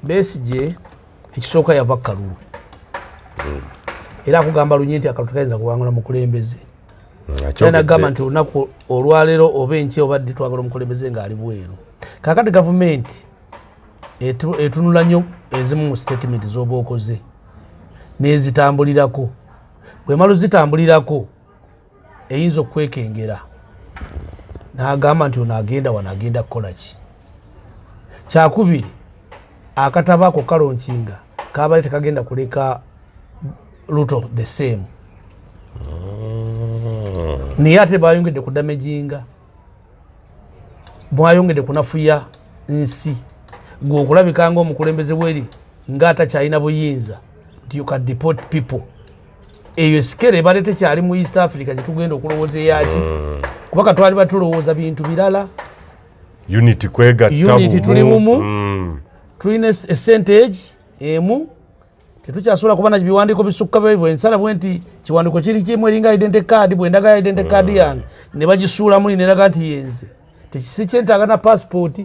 Besigye ekisooka yava Kalulu era akugamba lunye nti akalulu tekayinza kuwangula mukulembeze nagamba nti olunaku olwaleero oba enkya obadde twagala omukulembeze ng'ali bweru. Kakati gavumenti etunula nnyo ezimu mu statement z'oba okoze n'ezitambulirako. Bwe malu zitambulirako eyinza okwekengera n'agamba nti ono agenda wano agenda kukola ki. Kyakubiri akatabo ako kalonkinga kabale tekagenda kuleka Ruto the same. Naye ate bayongedde ku damejinga, bwayongedde kunafuya nsi, gwe okulabika ng'omukulembeze bweri ng'atakyalina buyinza nti you can deport people. Eyo sikere ebadde tekyali mu East Africa gye tugenda okulowooza eyaki kubaka twali batulowooza bintu birala. Unity kwegatta unity tuli mumu tulina percentage emu tetukyasobola kuba na biwandiiko bisukka bwe ensala bwenti kiwandiiko kiri kimu eringa identity card bwe ndaga identity card yange ne bagisuulamu neraga nti yenze tekisi kyentaaga na passport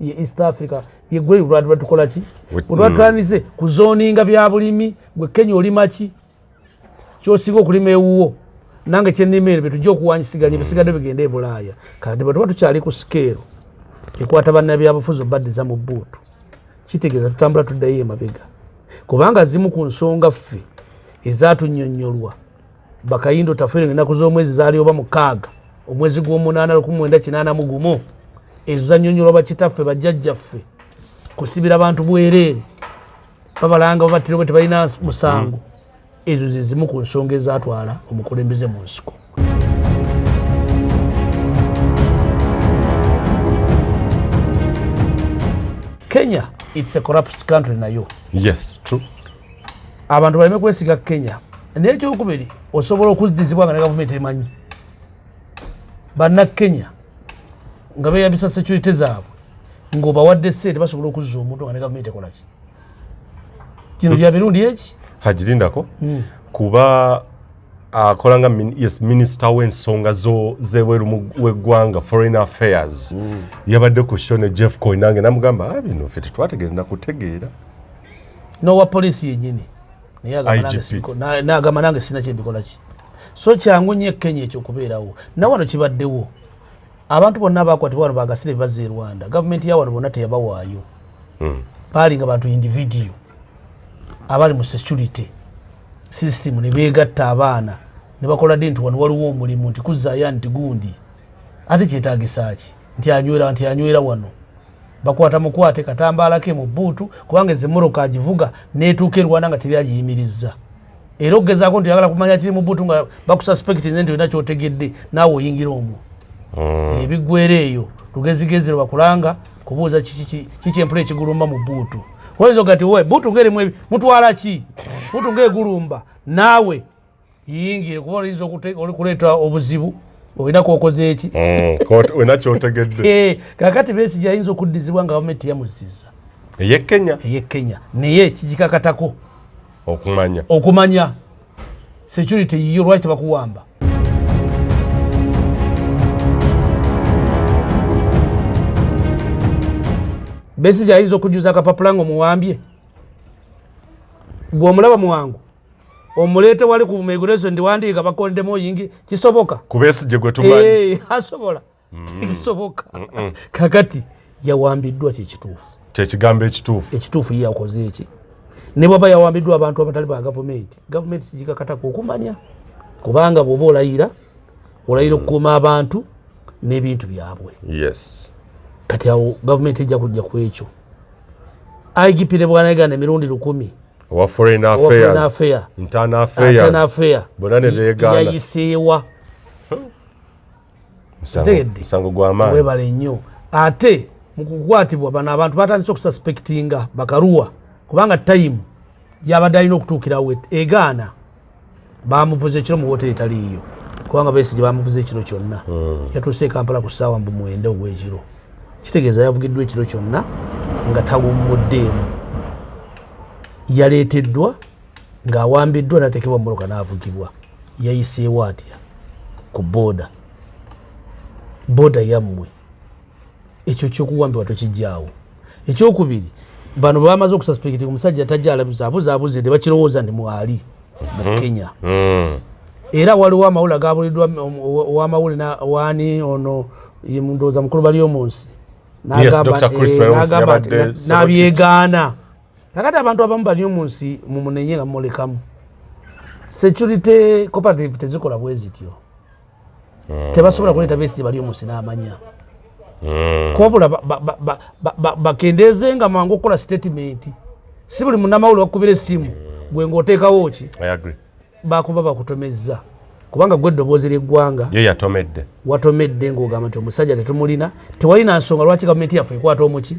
ye East Africa ye gwe ulwadi batukola ki ulwadanize ku zoninga bya bulimi gwe Kenya olima ki kyosiga okulima ewuwo nange kyenimere betujja okuwanyisiganya bisigadde bigende e Bulaaya kandi batuba tukyali ku scale ekwata bannabyabufuzi baddiza mu bbuutu kitegeeza tutambula tuddayo emabega kubanga zimu ku nsonga ffe ezaatunnyonnyolwa bakayindo tafere ennaku z'omwezi zaali oba 6 omwezi gw'omunaana 1981 ezo zannyonnyolwa bakitaffe bajjajjaffe kusibira abantu bwereere babalanga babattira bwe tebalina musango. Ezo ze zimu ku nsonga ezaatwala omukulembeze mu nsiko. Kenya, it's a corrupt country nayo. Yes, true. Abantu baleme kwesiga Kenya. N'ekyokubiri osobola okuzidizibwa nga ne gavumenti emanyi. Banna Kenya nga beeyambisa security zaabwe ng'obawadde ssente basobola okuzza omuntu nga ne gavumenti ekola ki. Kino bya birundi eki? Hajirindako kuba akola nga minister w'ensonga z'ebweru w'eggwanga foreign affairs yabadde ku show ne Jeff Koinange namugamba bino ffe tetwategeera kutegeera n'owa polisi yennyini naye agamba nange sina kyembikola ki. So kyangu nnyo Kenya ekyokubeerawo na wano kibaddewo abantu bonna abakwatibwa wano bagasire bazze e Rwanda gavumenti ya wano bonna teyabawaayo baali nga bantu individual abali mu security system ne beegatta abaana ne bakola dde nti wano waliwo omulimu nti kuzzaayo nti gundi ate kyetaagisa ki nti anywera wano bakwata mukwate katambaala ke mu bbuutu kubanga ezemmoroka agivuga n'etuuka e Rwanda nga teri agiyimirizza era okugezaako nti oyagala kumanya kiri mu bbuutu nga bakususpectinze nti olina kyotegedde naawe oyingira omwo ebiggwera eyo lugezigezi lwakulanga kubuuza kiki empula ekigulumba mu bbuutu. Wenzo gati we butu ngere mwe mutwala ki butu ngere gulumba nawe yingire kuba oyinza okuleeta obuzibu olina kwokoze eki olina kyotegedde. Kakati Besigye ayinza okuddizibwa nga gavumenti yamuzizza eye Kenya naye kigikakatako okumanya security yiyo lwaki tebakuwamba. Besigye ayinza okujjuza akapapula nga omuwambye gw'omulaba muwangu omuleete wali ku migration ndiwandiika bakondemu oyingi kisoboka ku Besigye gwe tumanyi asobola kisoboka. Kakati yawambiddwa kyekigambo ekituufu ye yakoze eki ne bwaba yawambiddwa abantu abatali ba gavumenti kigikakatako okumanya kubanga bw'oba olayira okukuuma abantu n'ebintu byabwe. Yes. Kati awo gavumenti ejja kujja ku ekyo IGP ne bwanayigana emirundi 10 owa foreign affairs internal affairs bona ne beegana yayiseewa musango gw'amaanyi webale nnyo ate mu kukwatibwa bano abantu batandise okususpectinga bakaruwa kubanga time gyabadde alina okutuukirawo egaana bamuvuze ekiro mu woteri taliiyo kubanga Besigye bamuvuze ekiro kyonna yatuuse e Kampala ku ssaawa 9 ogw'ekiro kitegeeza yavugiddwa ekiro kyonna nga tawummuddeemu yaleeteddwa ng'awambiddwa n'ateekebwa mu mmoloka n'avugibwa. Yayiseewo atya ku booda yammwe ekyo kyokuwambibwa tokijjaawo. Ekyokubiri bano bamaze okususpect omusajja tajjala buzabuze de bakirowooza ndi mwali mu Kenya era waliwo amawula gabuliddwa w'amawuli na wani ono mundoza mukulu bali omunsi n'abyegaana kakati abantu abamu bali omunsi mumunenye nga mulekamu security cooperative tezikola bwezityo tebasobola kuleeta besigye bali omunsi n'amanya kobula bakendeze nga mangu okukola statement si buli munnamawuli wakubira essimu gwe ng'oteekawo ki bakuba bakutomezza kubanga gwe eddoboozi ly'eggwanga ye yatomedde watomedde ng'ogamba nti omusajja tetumulina tewalina nsonga lwaki gavumenti yaffe ekwata omuki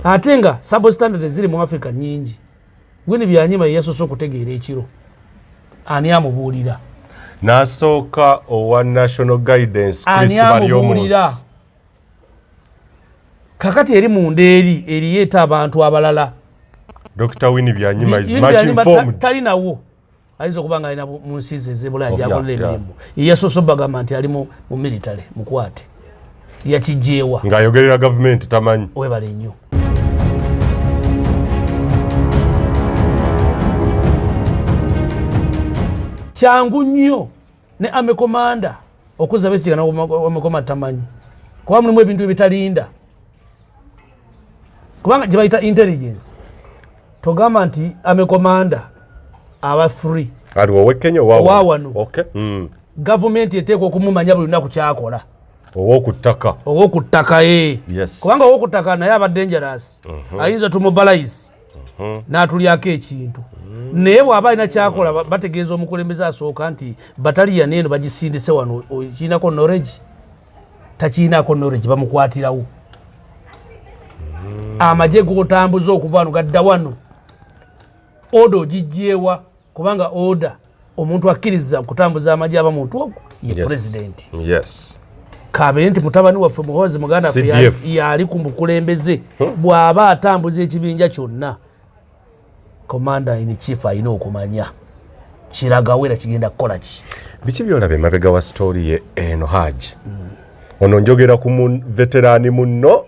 ate nga substandard ziri mu Africa nnyingi gwini byanyima yeyasoose okutegeera ekiro ani amubuulira n'asooka owa national guidance Chris Baryomunsi kakati eri munda eriyeeta abantu abalala Dr. Winnie Byanyima is much informed talinawo ayinza okuba nga alina mu nsi ze ez'ebulaya gy'akola emirimu yeyasoose bagamba nti ali mu military mukwate yakijjeewa ng'ayogerera gavumenti tamanyi webale nnyo kyangu nnyo ne amekomanda okuzza besigye n'amekomanda tamanyi kuba mulimu ebintu ebitalinda kubanga gye bayita intelligence togamba nti amekomanda aba free ali wowe Kenya wawano okay gavumenti eteekwa okumumanya buli lunaku kyakola owokuttaka yes kubanga owokuttaka naye aba dangerous ayinza tumubalaizi n'atulyako ekintu naye bw'aba alina kyakola bategeeza omukulembeze asooka nti bataliya neeno bagisindise wano kiinako knowledge takiinako knowledge bamukwatirawo amagye g'otambuza okuva wano gadda wano oda ogijjeewa kubanga oda omuntu akkiriza kutambuza amagye aba muntu ogwo ye president kabeere nti mutabani waffe muhoozi muganda waffe yali ku bukulembeze bw'aba atambuza ekibinja kyonna commander in chief alina okumanya kiragawo era kigenda kukola ki biki byolaba emabega wa story ye eno Haji ono njogera ku veterani munno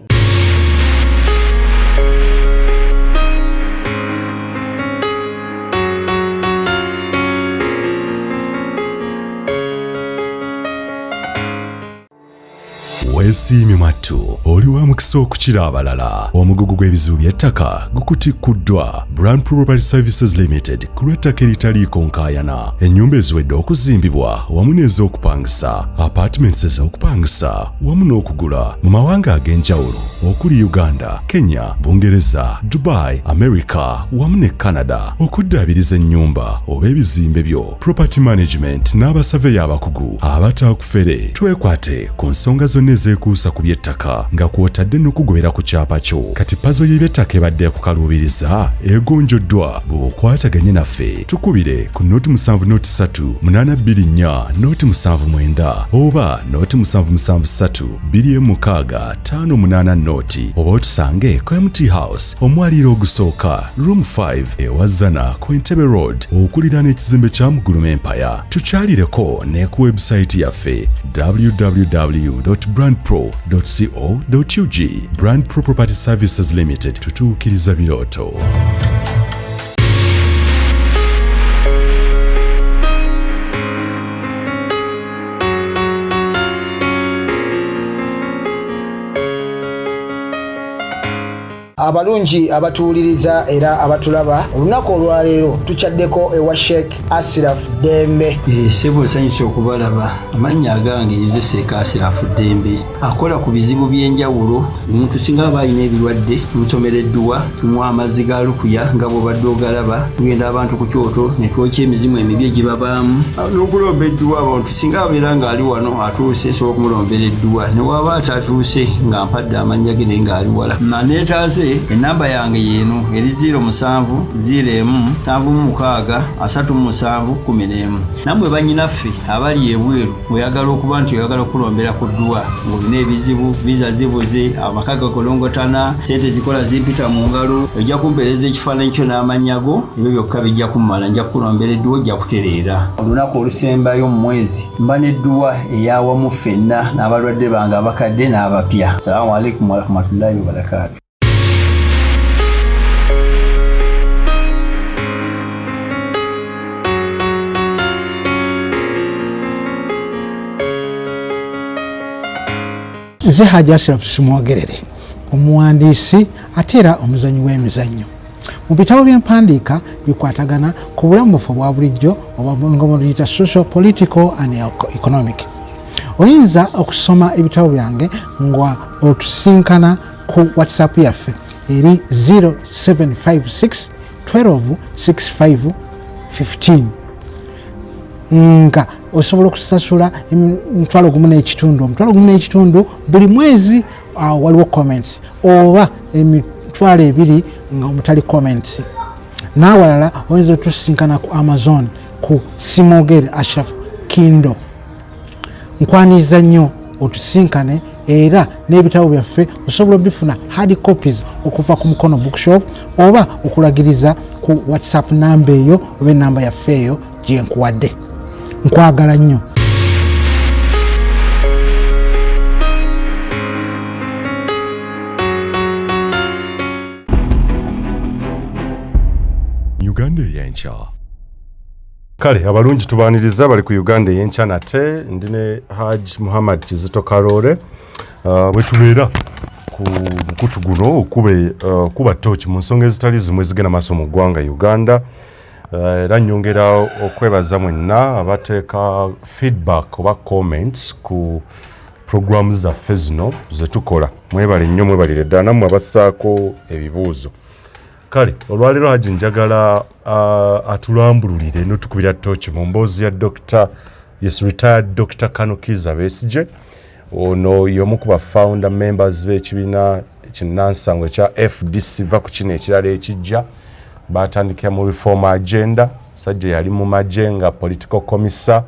weesiimye mwattu oli wa mukisa okukira abalala omugugu gw'ebizibu by'ettaka gukutikuddwa Brand Property Services Limited ku lw'ettaka eritaliiko nkaayana ennyumba eziwedde okuzimbibwa wamu n'ez'okupangisa apartments ez'okupangisa wamu n'okugula mu mawanga ag'enjawulo okuli Uganda, Kenya, Bungereza, Dubai, America wamu ne Canada okuddaabiriza ennyumba oba ebizimbe byo property management n'abasaveya abakugu abataakufere twekwate ku nsonga zonna ezekuusa ku by'ettaka nga kw'otadde n'okugobera ku kyapa kyo kati pazo y'eby'ettaka ebadde kukaluubiriza egonjoddwa bw'okwataganye naffe tukubire ku noti 773-824-79 oba noti 773-216-58 noti oba otusange ku MT House omwaliiro ogusooka room 5 ewazana ku Entebbe Road okuliraana ekizimbe kya Muguluma Empire tukyalireko ne ku website yaffe www.brandpro.co.ug. Brand Pro Property Services Limited tutuukiriza birooto. abalungi abatuwuliriza era abatulaba olunaku olwaleero tukyaddeko ewa Sheikh Ashraf Dembe. Sebo nsanyusa okubalaba. Amannya agange ye Sheikh Ashraf Dembe akola ku bizibu by'enjawulo. Omuntu singa aba alina ebirwadde musomereddwa tunywa amazzi ga lukuya nga bw'obadde ogalaba tugenda abantu ku kyoto ne twokya emizimu emibi egibabaamu n'okulombeddwa abantu singa abeera ng'ali wano atuuse sobola okumulombereddwa ne waba atatuuse nga mpadde amannya ge naye ng'ali wala naneetaaze enamba yange yeeno eri 0770-76-37-11 nammwe bannyinaffe abali ebweru oyagala okuba nti oyagala okulombera ku ddwa ng'olina ebizibu viza zibuze amaka gakolongotana sente zikola zimpita mu ngalo ojja kumpeereza ekifaananyi kyo n'amanyago ebyo byokka bijja kummala nja kukulombera edduwa ojja kutereera olunaku olusembayo mu mwezi mba n'edduwa eyawamu ffenna n'abalwadde bange abakadde n'abapya. Salaamu alaikum warahmatullahi wabarakatuh. nze Hajji Ashraf Simwogerere omuwandiisi ate era omuzanyi w'emizannyo. Mu bitabo by'empandiika bikwatagana ku bulamu bwaffe obwa bulijjo oba nga buyita social, political and economic. Oyinza okusoma ebitabo byange nga otusinkana ku WhatsApp yaffe eri 0756 12 65 15 nga osobola okusasula $1.5 buli mwezi. Waliwo comments oba $2 nga omutali comments. N'awalala oyinza otusinkana ku Amazon ku Simwogere Ashraf Kindle. Nkwaniriza nnyo otusinkane era n'ebitabo byaffe osobola obifuna hard copies okuva ku Mukono Bookshop oba okulagiriza ku WhatsApp namba eyo oba enamba yaffe eyo gye nkuwadde. Nkwagala nnyo. Uganda y'enkya. Kale abalungi tubaaniriza bali ku Uganda y'enkya nate ndine Hajji Muhammad Kizito Karoole bwe tubeera ku mukutu guno kuba tochi mu nsonga ezitali zimwe zigenda maaso mu ggwanga Uganda. Era nnyongera okwebaza mwenna abateeka feedback oba comments ku programs zaffe zino ze tukola. Mwebale nnyo, mwebalire ddala nammwe abassaako ebibuuzo. Kale olwaleero Hajji njagala atulambululire n'otukubira tochi mu mboozi ya retired Dr. Kano Kizza Besigye. Ono y'omu ku founder members b'ekibiina kinnansango ekya FDC va ku kino ekirala ekijja. Batandikira mu reform agenda. Sajja yali mu majenga political commissar.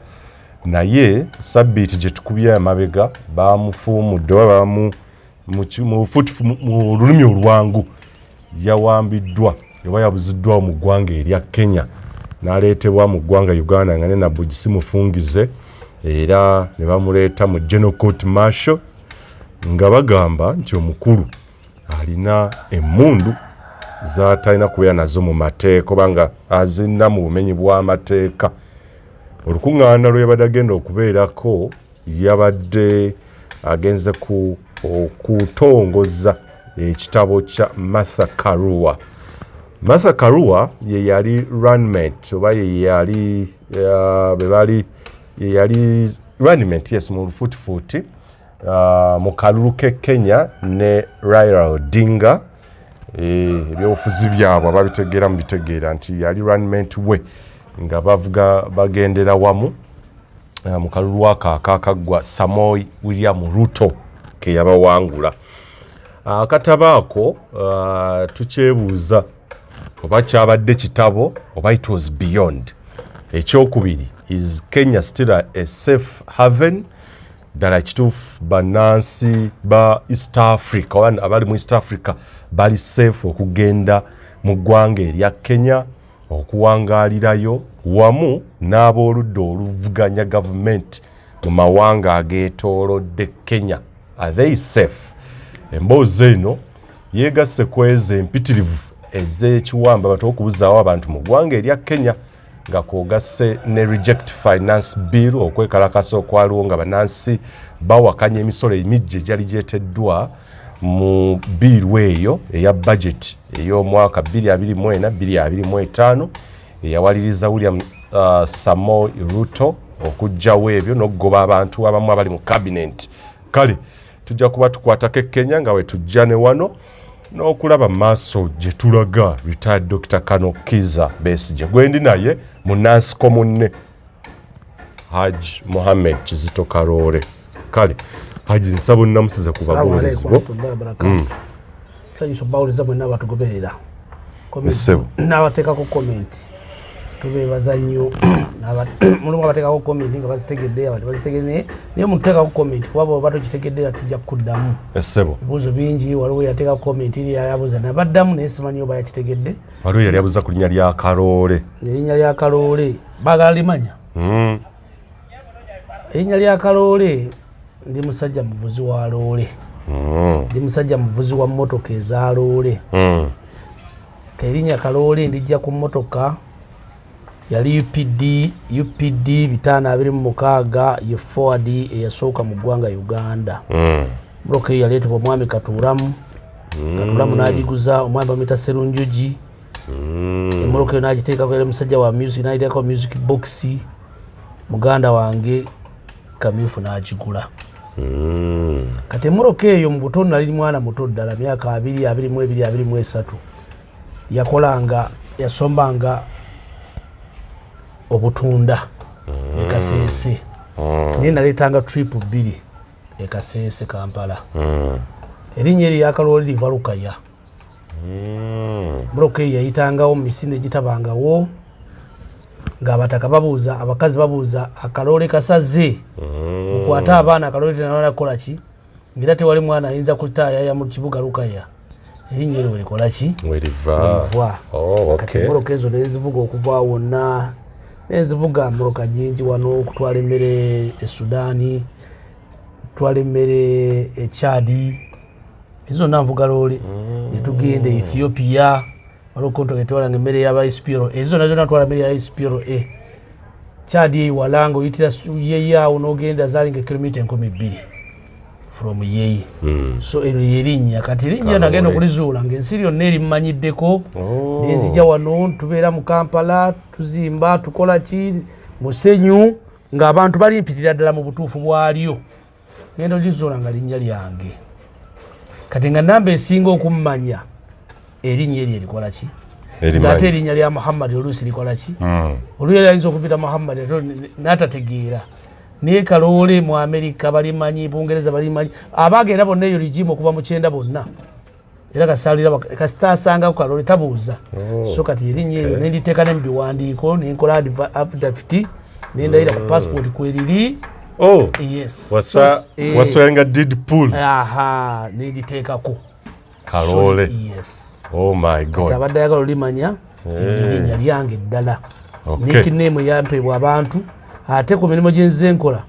Naye sabbiiti gye tukubye amabega bamufuumudde oba mu lulimi olwangu yawambiddwa oba yabuziddwa mu ggwanga erya Kenya n'aleetebwa mu ggwanga Uganda nga ne Nabugisi mufungize era ne bamuleeta mu General Court Martial nga bagamba nti omukulu alina emmundu z'atalina kubeera nazo mu mateeka oba nga azinna mu bumenyi bw'amateeka. Olukuŋŋaana lwe yabadde agenda okubeerako yabadde agenze kutongoza ekitabo kya Martha Karua. Martha Karua ye yali runmate oba ye yali runmate yes mu lufuutifuuti mu kalulu ke Kenya ne Raila Odinga. Ebyobufuzi byabwe ababitegeera mu bitegeera nti yali runmate we nga bagendera wamu mu kalulu akakaggwa Samoei William Ruto ke yabawangula. Akatabo ako tukyebuuza oba kyabadde kitabo oba it was beyond. Ekyokubiri, is Kenya still a safe haven? Ddala kituufu bannansi ba East Africa oba abali mu East Africa bali safe okugenda mu ggwanga erya Kenya okuwangaalirayo wamu n'ab'oludda oluvuganya gavumenti mu mawanga ageetoolodde Kenya. Are they safe? Emboozi eno yeegasse ku ezo empitirivu ez'ekiwamba batera okubuzaawo abantu mu ggwanga erya Kenya nga kwogasse ne reject finance bill okwekalakasa okwaliwo nga bannansi bawakanya emisolo emijja egyali gyeteddwa mu biiru eyo eya budget ey'omwaka 2024-2025 eyawaliriza William Samoei Ruto okuggyawo ebyo n'okugoba abantu abamu abali mu cabinet. Kale tujja kuba tukwatako Kenya nga we tujja ne wano n'okulaba maaso gye tulaga retired Dr. Kano Kizza Besigye gwendi naye munansiko munne Hajji Muhammad Kizito Karoole. Kale Hajji nsaba nnamusize ku babuulizibwa. Nsanyusa bawuliza bwenna batugoberera. N'abateekako comment tubeebaza nnyo mulimu abateekako comment nga bazitegedde abantu bazitegedde naye muteekako comment kuba bw'oba tokitegedde tujja kukuddamu. Ebibuuzo bingi waliwo yateeka comment eri yabuuza nabaddamu naye simanyi oba yakitegedde. Waliwo yali yabuuza ku linnya lya Karoole. Erinnya lya Karoole baagala limanya. Erinnya lya Karoole ndi musajja muvuzi wa loole. Ndi musajja muvuzi wa mmotoka eza loole. Erinnya Karoole ndijja ku mmotoka yali UPD 526 ye Ford eyasooka mu ggwanga Uganda. Muroke yaleetebwa omwami Katulamu. Katulamu n'agiguza omwami bamuyita Serunjogi. Muroke n'agiteekako era musajja wa music n'agiteekako music box. Muganda wange Kamyufu n'agigula. Kati Muroke eyo mu buto nali mwana muto ddala myaka 22, 23. Yakolanga yasombanga obutunda Ekasese. Naye naleetanga trip 2 Ekasese Kampala. Erinnya eri Yakaloole liva Lukaya. Muroke yayitangawo mu misinde egitabangawo ng'abataka babuuza abakazi babuuza Akaloole kasaze mukwata abaana Akaloole tenalala kukola ki ng'era tewali mwana ayinza kutaayaya mu kibuga Lukaya. Erinnya eryo werikola ki weriva. Kati Muroke ezo nezivuga okuva wonna nezivuga Muroka jinji wano okutwala emmere e Sudaani, kutwala emmere e Chadi. Izo nanvuga loole netugenda Ethiopia walokonto getwala emmere y'aba SPLO ezo nazo natwala emmere ya SPLO Chadi walango yitira yeyawo n'ogenda zalinga kilomita 12 from yeyi. So erinnya kati erinnya nagenda okulizuula ng'ensi yonna erimmanyiddeko nenzija wano tubeera mu Kampala tuzimba tukola ki musenyu ng'abantu balimpitirira ddala mu butuufu bwalyo ngenda olizuula nga linnya lyange. Kati nga namba esinga okummanya erinnya eryo erikola ki ate erinnya lya Muhammad oluusi likola ki oluusi ayinza okupita Muhammad n'atategeera. Naye Kaloole mu Amerika balimanyi, Bungereza balimanyi, abagenda bonna eyo ligimu okuva mu 9 bonna era kasalira kasitaasangako Kaloole tabuuza. So kati erinnya eryo nenditeeka ne mu biwandiiko nenkola affidavit nendayira ku passport kweriri. Yes. Waswenga did pull. Nenditeekako Kaloole. Yes. Oh my God. Abadde ayagala olimanya erinnya lyange ddala. Nickname yampebwa abantu ate ku mirimu gye nze nkola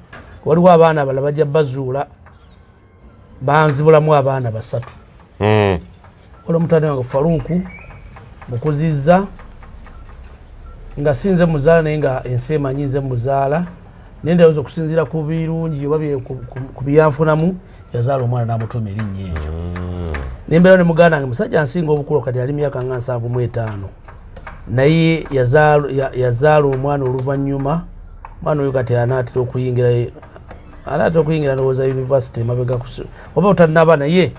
waliwo abaana abalala bajja bazuula banzibulamu abaana 3. Waliwo mutane wange Faruku mukuzizza nga sinze muzaala naye nga ensi emanyi nze muzaala nendowooza okusinziira ku birungi oba ku byanfunamu yazaala omwana n'amutuma erinnya eryo. Nembeera ne muganda wange musajja nsinga obukulu kati ali myaka nga 75 naye yazaala omwana oluvannyuma. Mwana oyo kati anaatera okuyingira ndowooza university mabega oba otanaba naye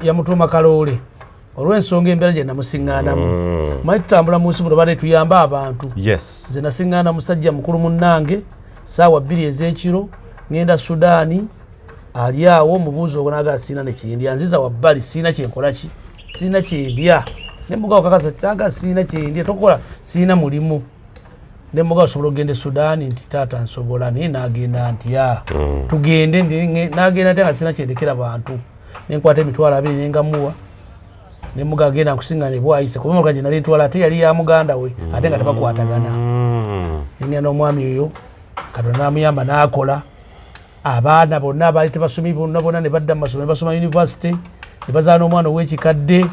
yamutuma Kaloole olw'ensonga embeera gye namusiŋŋaanamu. Manyi tutambula mu nsi muno bade tuyamba abantu. Nze nasiŋŋaana musajja mukulu munnange ssaawa 2 ez'ekiro ngenda Sudaani ali awo mubuuzi ogwo n'agala siina ne kyendya nziza wabbali siina kyenkola ki siina kyendya ne mugawo kakasa taga siina kyendya tokola siina mulimu. Ne mugawo osobola ogenda e Sudaani nti taata nsobola naye n'agenda nti tugende n'agenda ate nga siina kyendekera bantu nenkwata emitwalo 2 nengamuwa ne mugawo agenda nkusiŋŋaana ebwayise kuba motoka gye nali ntwala ate yali ya muganda we ate nga tebakwatagana. Nengenda n'omwami oyo Katonda n'amuyamba n'akola abaana bonna abaali tebasomyi bonna ne badda mu masomero ne basoma university ne bazaala n'omwana ow'ekikadde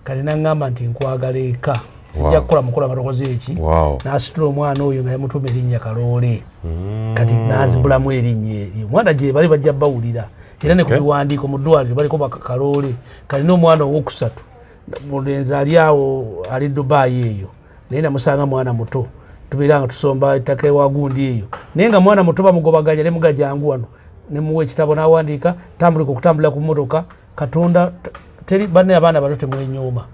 kati n'aŋŋamba nti nkwagala eka sijja kukola mukola matokoze eki n'asitula omwana oyo nga yamutuma erinnya Kaloole kati n'azibulamu erinnya eryo. Omwana gye bali bajja bawulira era ne ku biwandiiko mu ddwaliro baliko Kaloole. Kati n'omwana owokusatu mulenzi ali awo ali Dubai eyo naye namusanga mwana muto tubeera nga tusomba ettaka ewa gundi eyo naye nga mwana muto bamugobaganya ne muga jangu wano ne muwa ekitabo n'awandiika tambulika okutambulira ku mmotoka Katonda teri banne abaana bato temwenyooma.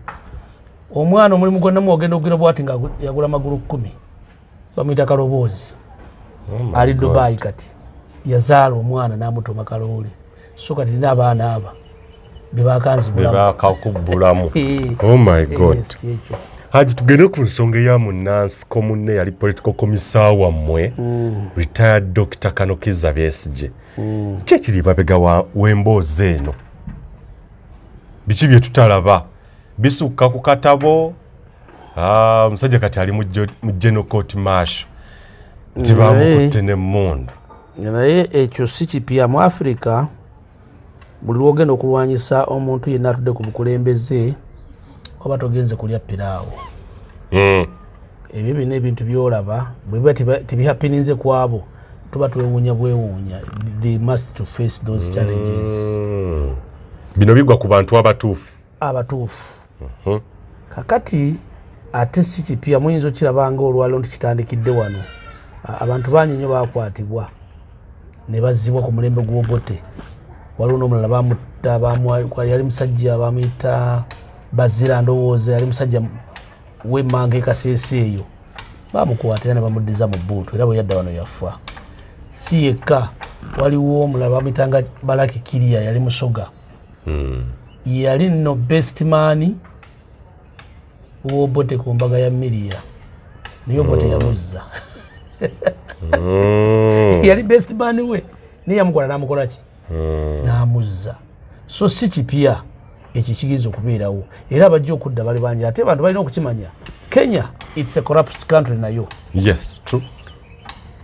Omwana omulimu gwonna mwogenda okugira bwati nga yagula magulu 10 bamuyita Kaloboozi ali Dubai kati yazaala omwana n'amutuma Kaloole. So kati n'abaana aba bebakakubbulamu. Oh my God. Haji tugende ku nsonga ya munnansi ko munne yali political commissar wammwe retired Dr. Kanokiza Besigye. Kyekiri babega w'emboozi eno biki bye tutalaba bisukka ku katabo musajja kati ali mu General Court Martial tibamukutte n'emmundu. Naye ekyo si kipya mu Africa. Buli lwogenda okulwanyisa omuntu yenna atudde ku bukulembeze oba togenze kulya piraawo. Ebyo bino ebintu byolaba bwe biba tebihappeninze kwabo tuba twewuunya bwewuunya. They must to face those challenges. Bino bigwa ku bantu abatuufu. Kakati ate si kipya muyinza okirabanga olwalo nti kitandikidde wano. Abantu bangi nnyo baakwatibwa ne bazzibwa ku mulembe gw'Obote. Waliwo n'omulala bamutta, yali musajja bamuyita Bazira ndowooza, yali musajja w'emmanga Kasese eyo. Bamukwata ne bamuddiza mu bbuutu era bwe yadda wano yafa. Si yekka, waliwo omulala bamuyitanga Balaki Kiria, yali Musoga. Yali nno best man w'Obote ku mbaga ya Miria. Naye Obote yamuzza. Yali best man we naye yamukola n'amukola ki? N'amuzza. So si kipya ekyo kigeze okubeerawo era abajja okudda bali bangi ate abantu balina okukimanya. Kenya, it's a corrupt country nayo. Yes, true.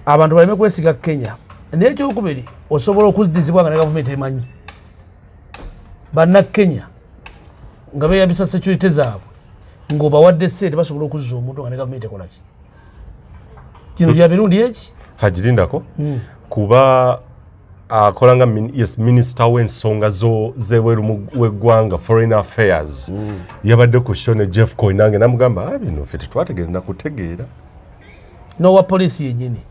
Abantu balime kwesiga Kenya. Naye ekyokubiri osobola okuddizibwa nga ne gavumenti emanyi. Banna Kenya nga beeyambisa security zaabwe ng'obawadde ssente basobola okuzza omuntu nga ne gavumenti ekola ki? Kino bya mirundi eki? Hajirindako kuba akola nga minisita w'ensonga z'ebweru w'eggwanga foreign affairs yabadde ku show ne Jeff Koinange namugamba bino ffe tetwategeera kutegeera n'owa poliisi yennyini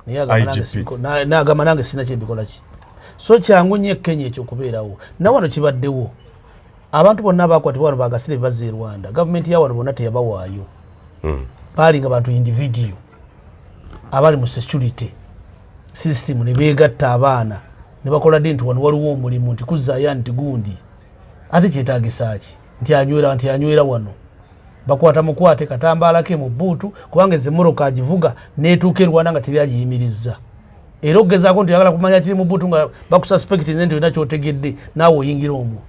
naye n'agamba nange sina kyembikola ki. So kyangu nnyo Kenya ekyokubeerawo na wano kibaddewo abantu bonna abakwatibwa wano bagasire bazza e Rwanda. Gavumenti ya wano bonna teyabawaayo. Baali nga bantu individual abali mu security system ne beegatta abaana ne bakola ddi nti wano waliwo omulimu nti kuzzaayo nti gundi ate kyetaagisa ki nti anywera wano bakwata mukwate katambaala ke mu bbuutu kubanga ezemmoroka agivuga n'etuuka e Rwanda nga teri agiyimirizza era okugezaako nti oyagala kumanya kiri mu bbuutu nga bakususpectinze nti olina kyotegedde naawe oyingira omwo.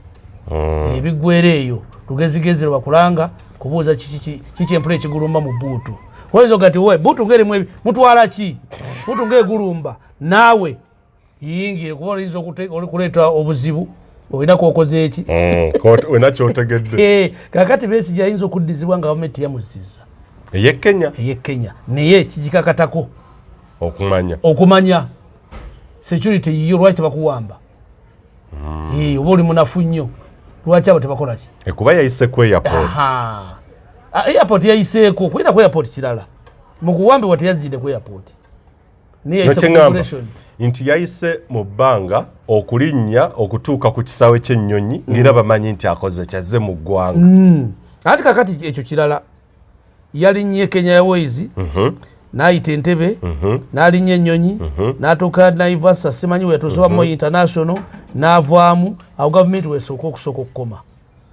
Ebiggwera eyo lugezigezi lwe bakulanga kubuuza kiki empula ekigulumba mu bbuutu. Oyinza ogati we bbuutu ng'erimu mutwala ki bbuutu ng'egulumba naawe yingire kuba oyinza okuleeta obuzibu olina kwokoze eki olina kyotegedde. Kakati Besigye ayinza okuddizibwa nga gavumenti yamuzizza eye Kenya naye kigikakatako okumanya security yiyo lwaki tebakuwamba oba oli munafu nnyo lwaki abo tebakola ki kuba yayise ku airport. Airport yayiseeko kuyita ku airport kirala mu kuwambibwa teyazidde ku airport naye yayise nti yayise mu bbanga okulinnya okutuuka ku kisaawe ky'ennyonyi ng'era bamanyi nti akoze kyazze mu ggwanga. Ate kakati ekyo kirala yalinnye Kenya Airways n'ayita Entebbe n'alinnya ennyonyi n'atuuka Naivasha simanyi we yatuusa Moi International n'avaamu awo gavumenti wesooka okukoma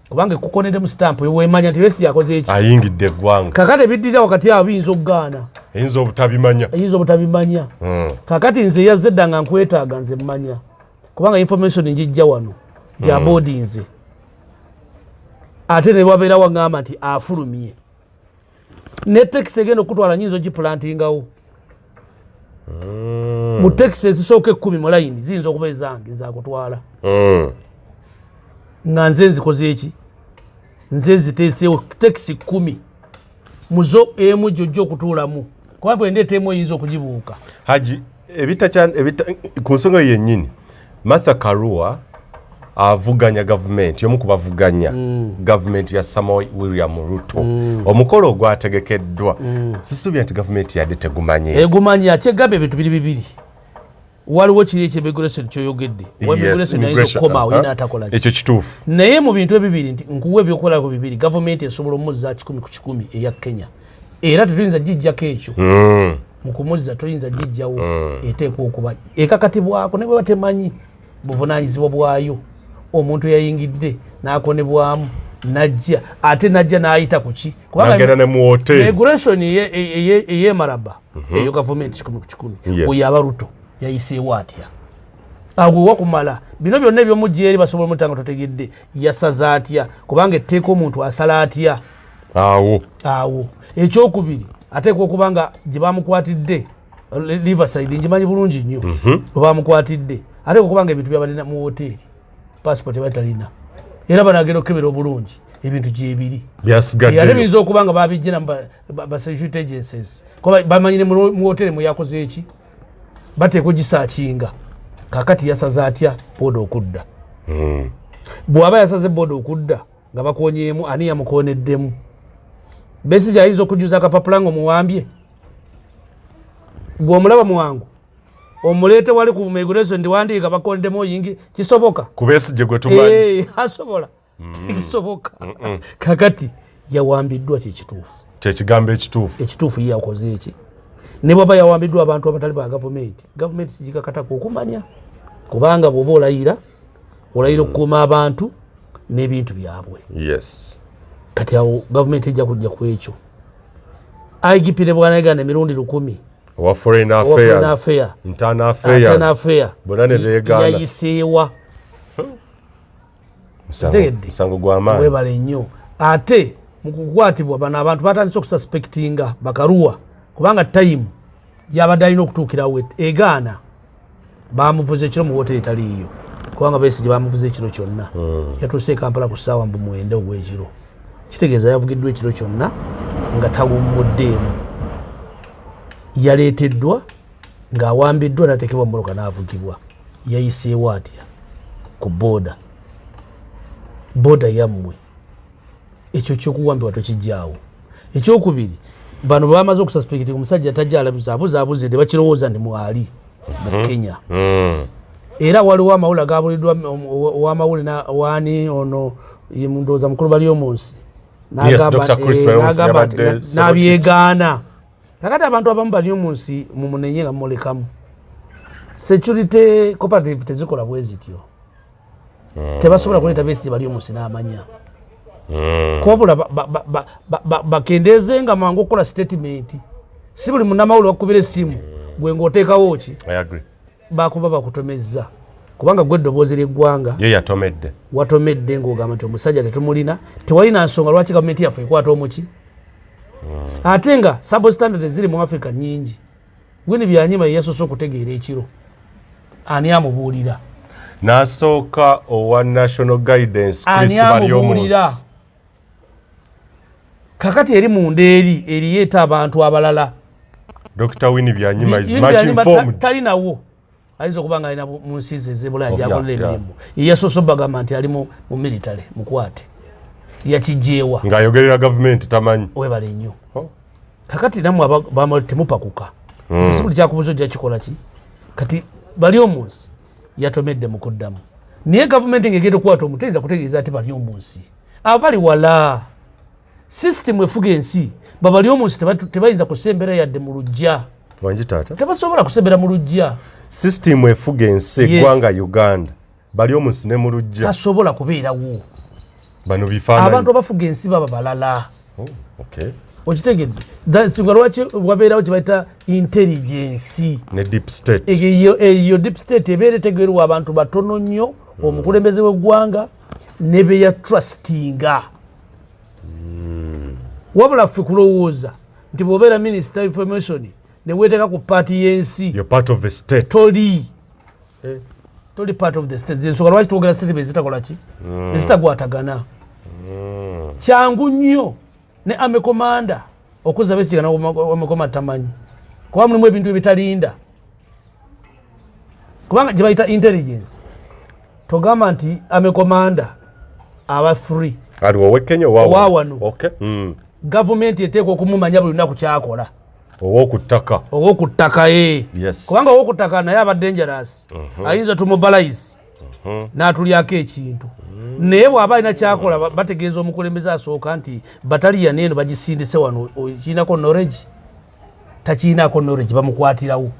kubanga ekukonedde mu stamp weemanya nti Besigye akoze eki ayingidde eggwanga. Kakati ebiddira wakati abo biyinza okugaana ayinza obutabimanya. Kakati nze yazze dda nga nkwetaaga nze mmanya kubanga information njijja wano nti aboodinze ate ne wabeera waŋŋamba nti afulumye ne tekisi egenda okutwala nyinza ogiplantingawo mu tekisi ezisooka 10 mu layini ziyinza okuba ezange nzakutwala nga nze nzikoze eki nze nziteeseewo tekisi 10 muzo emu gyojja okutuulamu kuba bwe ndeeta emu eyinza okugibuuka. Haji ku nsonga yennyini Martha Karua avuganya gavumenti omu kubavuganya gavumenti ya Samoei William Ruto omukolo ogwategekeddwa sisuubira nti gavumenti yadde egumanya kyegamba ebintu bibiri waliwo kiri eky'emmigration kyoyogedde immigration ayinza okukomaawo yina atakola ekyo kituufu naye mu bintu ebibiri nti nkuwa ebyokukolako bibiri gavumenti esobola omuzza 10 ku 10 eya Kenya era tetuyinza gijjako ekyo mu kumuzza toyinza gijjawo eteekwa okuba ekakatibwako ne bwe batemanyi buvunaanyizibwa bwayo. Omuntu yayingidde n'akonebwamu najja ate najja n'ayita ku ki kubanga ne mu hotel immigration eyemaraba eyo gavumenti 10 ku 10 oyo aba Ruto yayiseewo atya agwe wakumala bino byonna ebyomujja eri basobola omutanga totegedde yasaza atya kubanga etteeka omuntu asala atya awo ekyokubiri ateekwa okuba nga gye bamukwatidde Riverside njimanyi bulungi nnyo bamukwatidde ateekwa okuba nga ebintu byabalina mu hoteri passport batalina era banagenda okukebera obulungi ebintu gyebiri ate biyinza okuba nga babijjena ba security agencies kuba bamanyire mu hoteri mwe yakoze eki bateekwa ogisaakinga kakati yasaza atya booda okudda bw'aba yasaze booda okudda nga bakonyeemu ani yamukoneddemu Besigye ayinza okujuza akapapula ng'omuwambye bw'omulaba muwangu omuleete wali ku migration ndiwandiika bakonedemu oyingi kisoboka ku Besigye gwe tumanyi asobola kisoboka kakati yawambiddwa kyekigambo ekituufu ye yakoze eki ne bwaba yawambiddwa abantu abatali ba gavumenti kigikakatako okumanya kubanga bw'oba olayira okukuuma abantu n'ebintu byabwe kati awo gavumenti ejja kujja ku ekyo IGP ne bwanayigana emirundi 10 owa foreign affairs internal affairs bona ne beegana yayiseewa musango gw'amaanyi webale nnyo ate mu kukwatibwa bano abantu batandise okususpectinga bakaruwa kubanga time yabadde alina okutuukirawo egaana bamuvuze ekiro mu woteri taliiyo kubanga Besigye bamuvuze ekiro kyonna yatuuse e Kampala ku ssaawa 9 ogw'ekiro kitegeeza yavugiddwa ekiro kyonna nga tawummuddeemu yaleeteddwa ng'awambiddwa n'ateekebwa mmoloka n'avugibwa yayiseewo atya ku booda yammwe ekyo ky'okuwambibwa tokijjaawo ekyokubiri bano bamaze okususpecti omusajja tajja alabiza abuzaabuze ne bakirowooza ndi mwali mu Kenya era waliwo amawulire agabuliddwa ow'amawulire waani ono ndowooza mukulu bali omunsi n'abyegaana kakati abantu abamu bali omunsi mumunenye nga mumulekamu security cooperative tezikola bwe zityo tebasobola kuleeta Besigye bali omunsi n'amanya kwabula bakendeeze nga mangu okukola statement si buli munnamawulire wakukubira essimu gwe ng'oteekawo ki bakuba bakutomezza kubanga gwe eddoboozi ly'eggwanga ye yatomedde watomedde ng'ogamba nti omusajja tetumulina tewalina nsonga lwaki gavumenti yaffe ekwata omuki ate nga substandard ziri mu Africa nnyingi Winnie Byanyima yeyasoose okutegeera ekiro ani amubuulira n'asooka owa national guidance ani amubuulira kakati eri munda eri yeeta abantu abalala Dr. Winnie Byanyima is much informed talinawo ayinza okuba nga alina mu nsi ze ez'Ebulaya gy'akola emirimu yeyasoose obagamba nti ali mu military mukwate yakijjeewa ng'ayogerera gavumenti tamanyi webale nnyo kakati nammwe bamala temupakuka si buli kyakubuuza ojja kikola ki kati bali omunsi yatomedde mu kuddamu naye gavumenti ng'egenda okukwata omuntu eyinza kutegeeza ati bali omunsi abo bali wala sisitemu efuga ensi babali omunsi tebayinza kusembera yadde mu lujja wangi taata tebasobola kusembera mu lujja sisitemu efuga ensi eggwanga Uganda bali omunsi ne mu lujja tasobola kubeerawo bano bifaananyi abantu abafuga ensi baba balala okitegedde singa lwaki wabeerawo kye bayita intelligence ne deep state eyo deep state ebeera etegeerwa abantu batono nnyo omukulembeze w'eggwanga ne beya trustinga wabula ffe kulowooza nti bw'obeera minister information ne weeteeka ku paati y'ensi toli part of the state zensonga lwaki twogera statement zitakola ki ezitagwatagana kyangu nnyo ne ame komanda okuzza Besigye n'amekomanda tamanyi kuba mulimu ebintu ebitalinda kubanga gye bayita intelligence togamba nti ame komanda aba free aliwo ow'Ekenya owawano gavumenti eteekwa okumumanya buli lunaku kyakola ow'oku ttaka kubanga ow'oku ttaka naye aba dangerous ayinza tumubalaizi n'atulyako ekintu naye bw'aba alina kyakola bategeeza omukulembeze asooka nti bataliya neeno bagisindise wano kiinako knowledge takiinako knowledge bamukwatirawo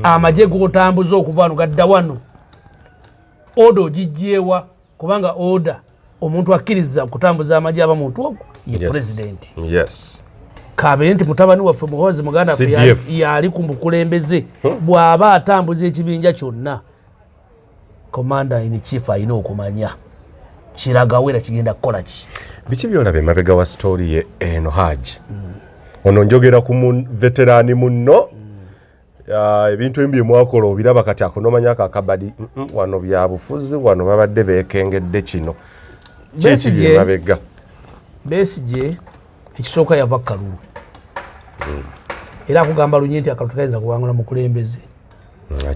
amagye g'otambuza okuva wano gadda wano oda ogijjeewa kubanga oda omuntu akkiriza kutambuza amagye aba muntu ogwo ye pulezidenti kabeere nti mutabani waffe muhoozi muganda waffe yali ku bukulembeze bw'aba atambuza ekibinja kyonna commander in chief alina okumanya kiragawo era kigenda kukola ki biki byolaba emabega wa story ye eno Haji ono njogera ku veterani munno ebintu ebi byemwakola obiraba kati akonomanya akakabadi wano byabufuzi wano babadde beekengedde kino Besigye ekisooka yava Kalulu era akugamba lunye nti akalulu tekayinza kuwangula mukulembeze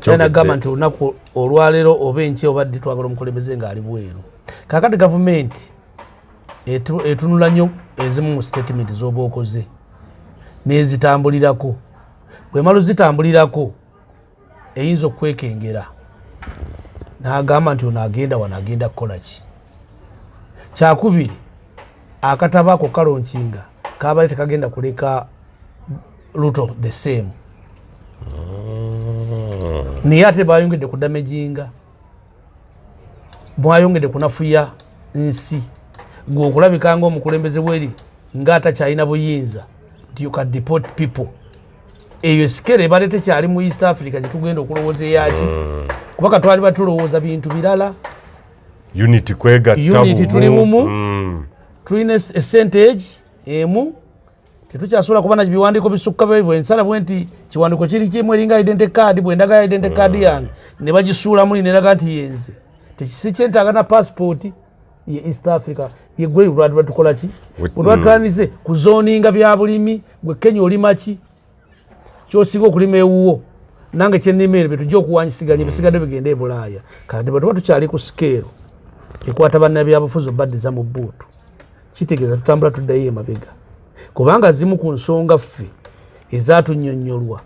era nagamba nti olunaku olwaleero oba enkya obadde twagala omukulembeze ng'ali bweru. Kaakati gavumenti etunula nnyo ezimu mu statement z'oba okoze n'ezitambulirako. Bwe mala zitambulirako eyinza okwekengera n'agamba nti ono agenda wano agenda kukola ki. Kyakubiri, akatabo ako kalonkinga kabale tekagenda kuleka luto the same. Naye ate bayongedde ku damejinga, bwayongedde kunafuya nsi. Gwe okulabika ng'omukulembeze bweri ng'atakyalina buyinza nti you can deport people. Eyo sikere ebadde tekyali mu East Africa gye tugenda okulowooza eyaki. Kubanga twali batulowooza bintu birala. Unity kwegatta unity tuli mumu. Tulina percentage emu. Tetukyasobola kuba na biwandiiko bisukka bwe nsala bwe nti kiwandiiko kiri kimu eringa identity card bwe ndaga identity card yange ne bagisuulamu neraga nti yenze. Tekisi kyentaaga na passport ye East Africa ye gwe lwatu tukola ki. Olwatulanize ku zoninga bya bulimi gwe Kenya olima ki. Kyosiga okulima ewuwo nange kyenimere betujja okuwanyisiganya bisigadde bigende e Bulaaya. Kandi bwe tuba tukyali ku scale ekwata bannabyabufuzi baddiza mu bbuutu kitegeeza tutambula tuddayo emabega. Kubanga zimu ku nsonga ffe ezaatunnyonnyolwa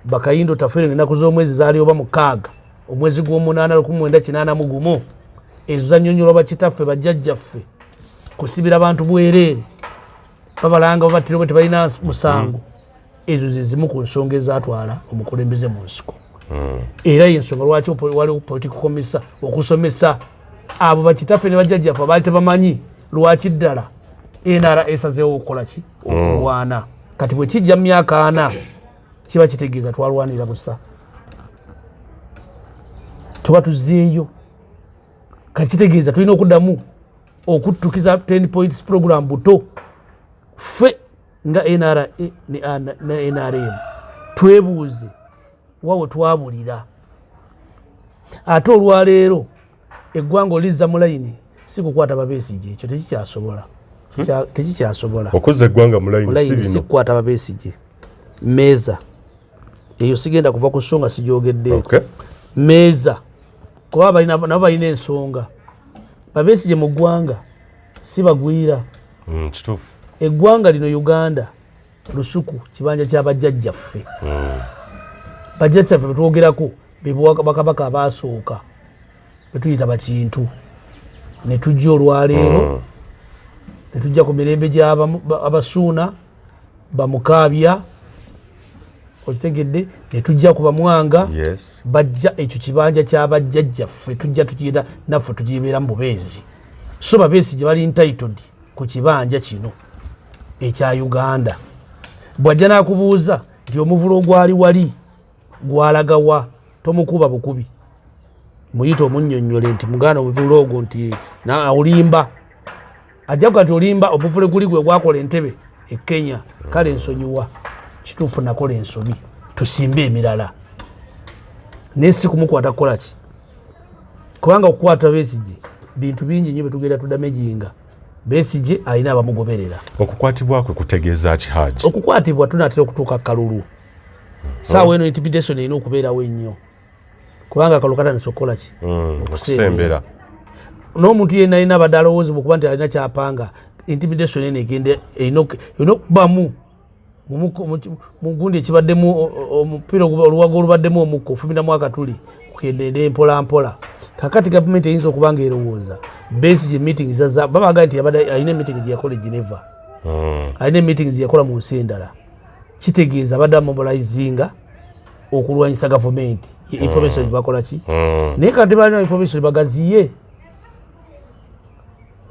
bakayindo tafere ennaku z'omwezi zaali oba 6 omwezi gw'omunaana 1981 ezo zannyonnyolwa bakitaffe bajjajjaffe kusibira abantu bwereere babalanga babatira bwe tebalina musango. Ezo ze zimu ku nsonga ezaatwala omukulembeze mu nsiko. Era y'ensonga lwaki waliwo political commission okusomesa abo bakitaffe ne bajjajjaffe abaali tebamanyi lwaki ddala NRA esazeewo okukola ki okulwana. Kati bwe kijja mu myaka 4 kiba kitegeeza twalwanira busa. Tuba tuzzeeyo kati kitegeeza tulina okuddamu okuttukiza 10 points program buto ffe nga NRA ne NRM twebuuze wawe twabulira. Ate olwaleero eggwanga olizza mu layini si kukwata Babesigye, ekyo tekikyasobola. Tekikyasobola okuza eggwanga mu layini si kukwata Babesigye. Meeza eyo sigenda kuva ku nsonga sigyogeddeeko. Meeza kuba nabo balina ensonga. Babesigye mu ggwanga si bagwira. Kituufu. Eggwanga lino Uganda lusuku kibanja ky'abajjajjaffe. Bajjajjaffe betwogerako bakabaka abaasooka betuyita bakintu ne tujja olwaleero ne tujja ku mirembe gy'Abasuuna Bamukaabya okitegedde ne tujja ku Bamwanga bajja ekyo kibanja ky'abajjajjaffe tujja tukiyita naffe tukibeera mu Bubeezi. So Babesigye bali entitled ku kibanja kino ekya Uganda. Bwajja n'akubuuza nti omuvulo ogwali wali gwalagawa tomukuba bukubi muyita omunnyonnyole nti muganda omuvulo ogwo nti olimba ajjaga nti olimba omuvule guli gwe gwakola entebe e Kenya. Kale ensonyiwa kituufu nakola ensobi tusimbe emirala naye si kumukwata kukola ki. Kubanga okukwata Besigye bintu bingi nnyo betugenda tudamejinga. Besigye alina abamugoberera. Okukwatibwa kwe kutegeeza ki Haji? Okukwatibwa tunaatera okutuuka kalulu. Saawa eno intimidation erina okubeerawo ennyo kubanga akalulu katandise okukola ki okusembera. N'omuntu yenna alina abadde alowoozebwa okuba nti alina kyapanga intimidation eno egenda erina okubamu mu gundi ekibaddemu omupiira oluwago olubaddemu omukka ofuminamu akatuli kukendende mpola mpola. Kakati gavumenti eyinza okuba nga erowooza Besigye meetings babaga nti alina meeting gye yakola e Geneva, alina meetings gye yakola mu nsi endala. Kitegeeza abadde amobilizinga okulwanyisa gavumenti information bakola ki. Naye kati balina information bagaziye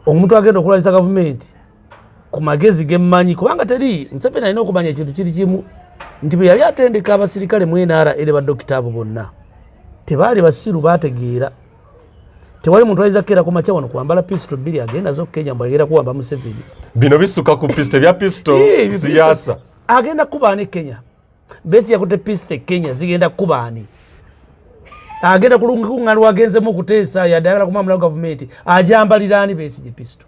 omuntu agenda okulwanyisa gavumenti ku magezi gemmanyi kubanga teri Museveni alina okumanya ekintu kiri kimu nti bwe yali atendeka abasirikale mu NRA ere badokita abo bonna tebaali basiru bategeera. Tewali muntu ayinza kukeera ku makya wano kwambala pistol 2 agenda zo Kenya mbagera kuwamba Museveni. Bino bisuka ku pistol bya pistol siasa. Agenda kubaani Kenya. Besigye yakutte pistol Kenya zigenda kubaani. Agenda kulunga agenze mu kuteesa yadagala kumamula gavumenti ajambaliraani Besigye pistol.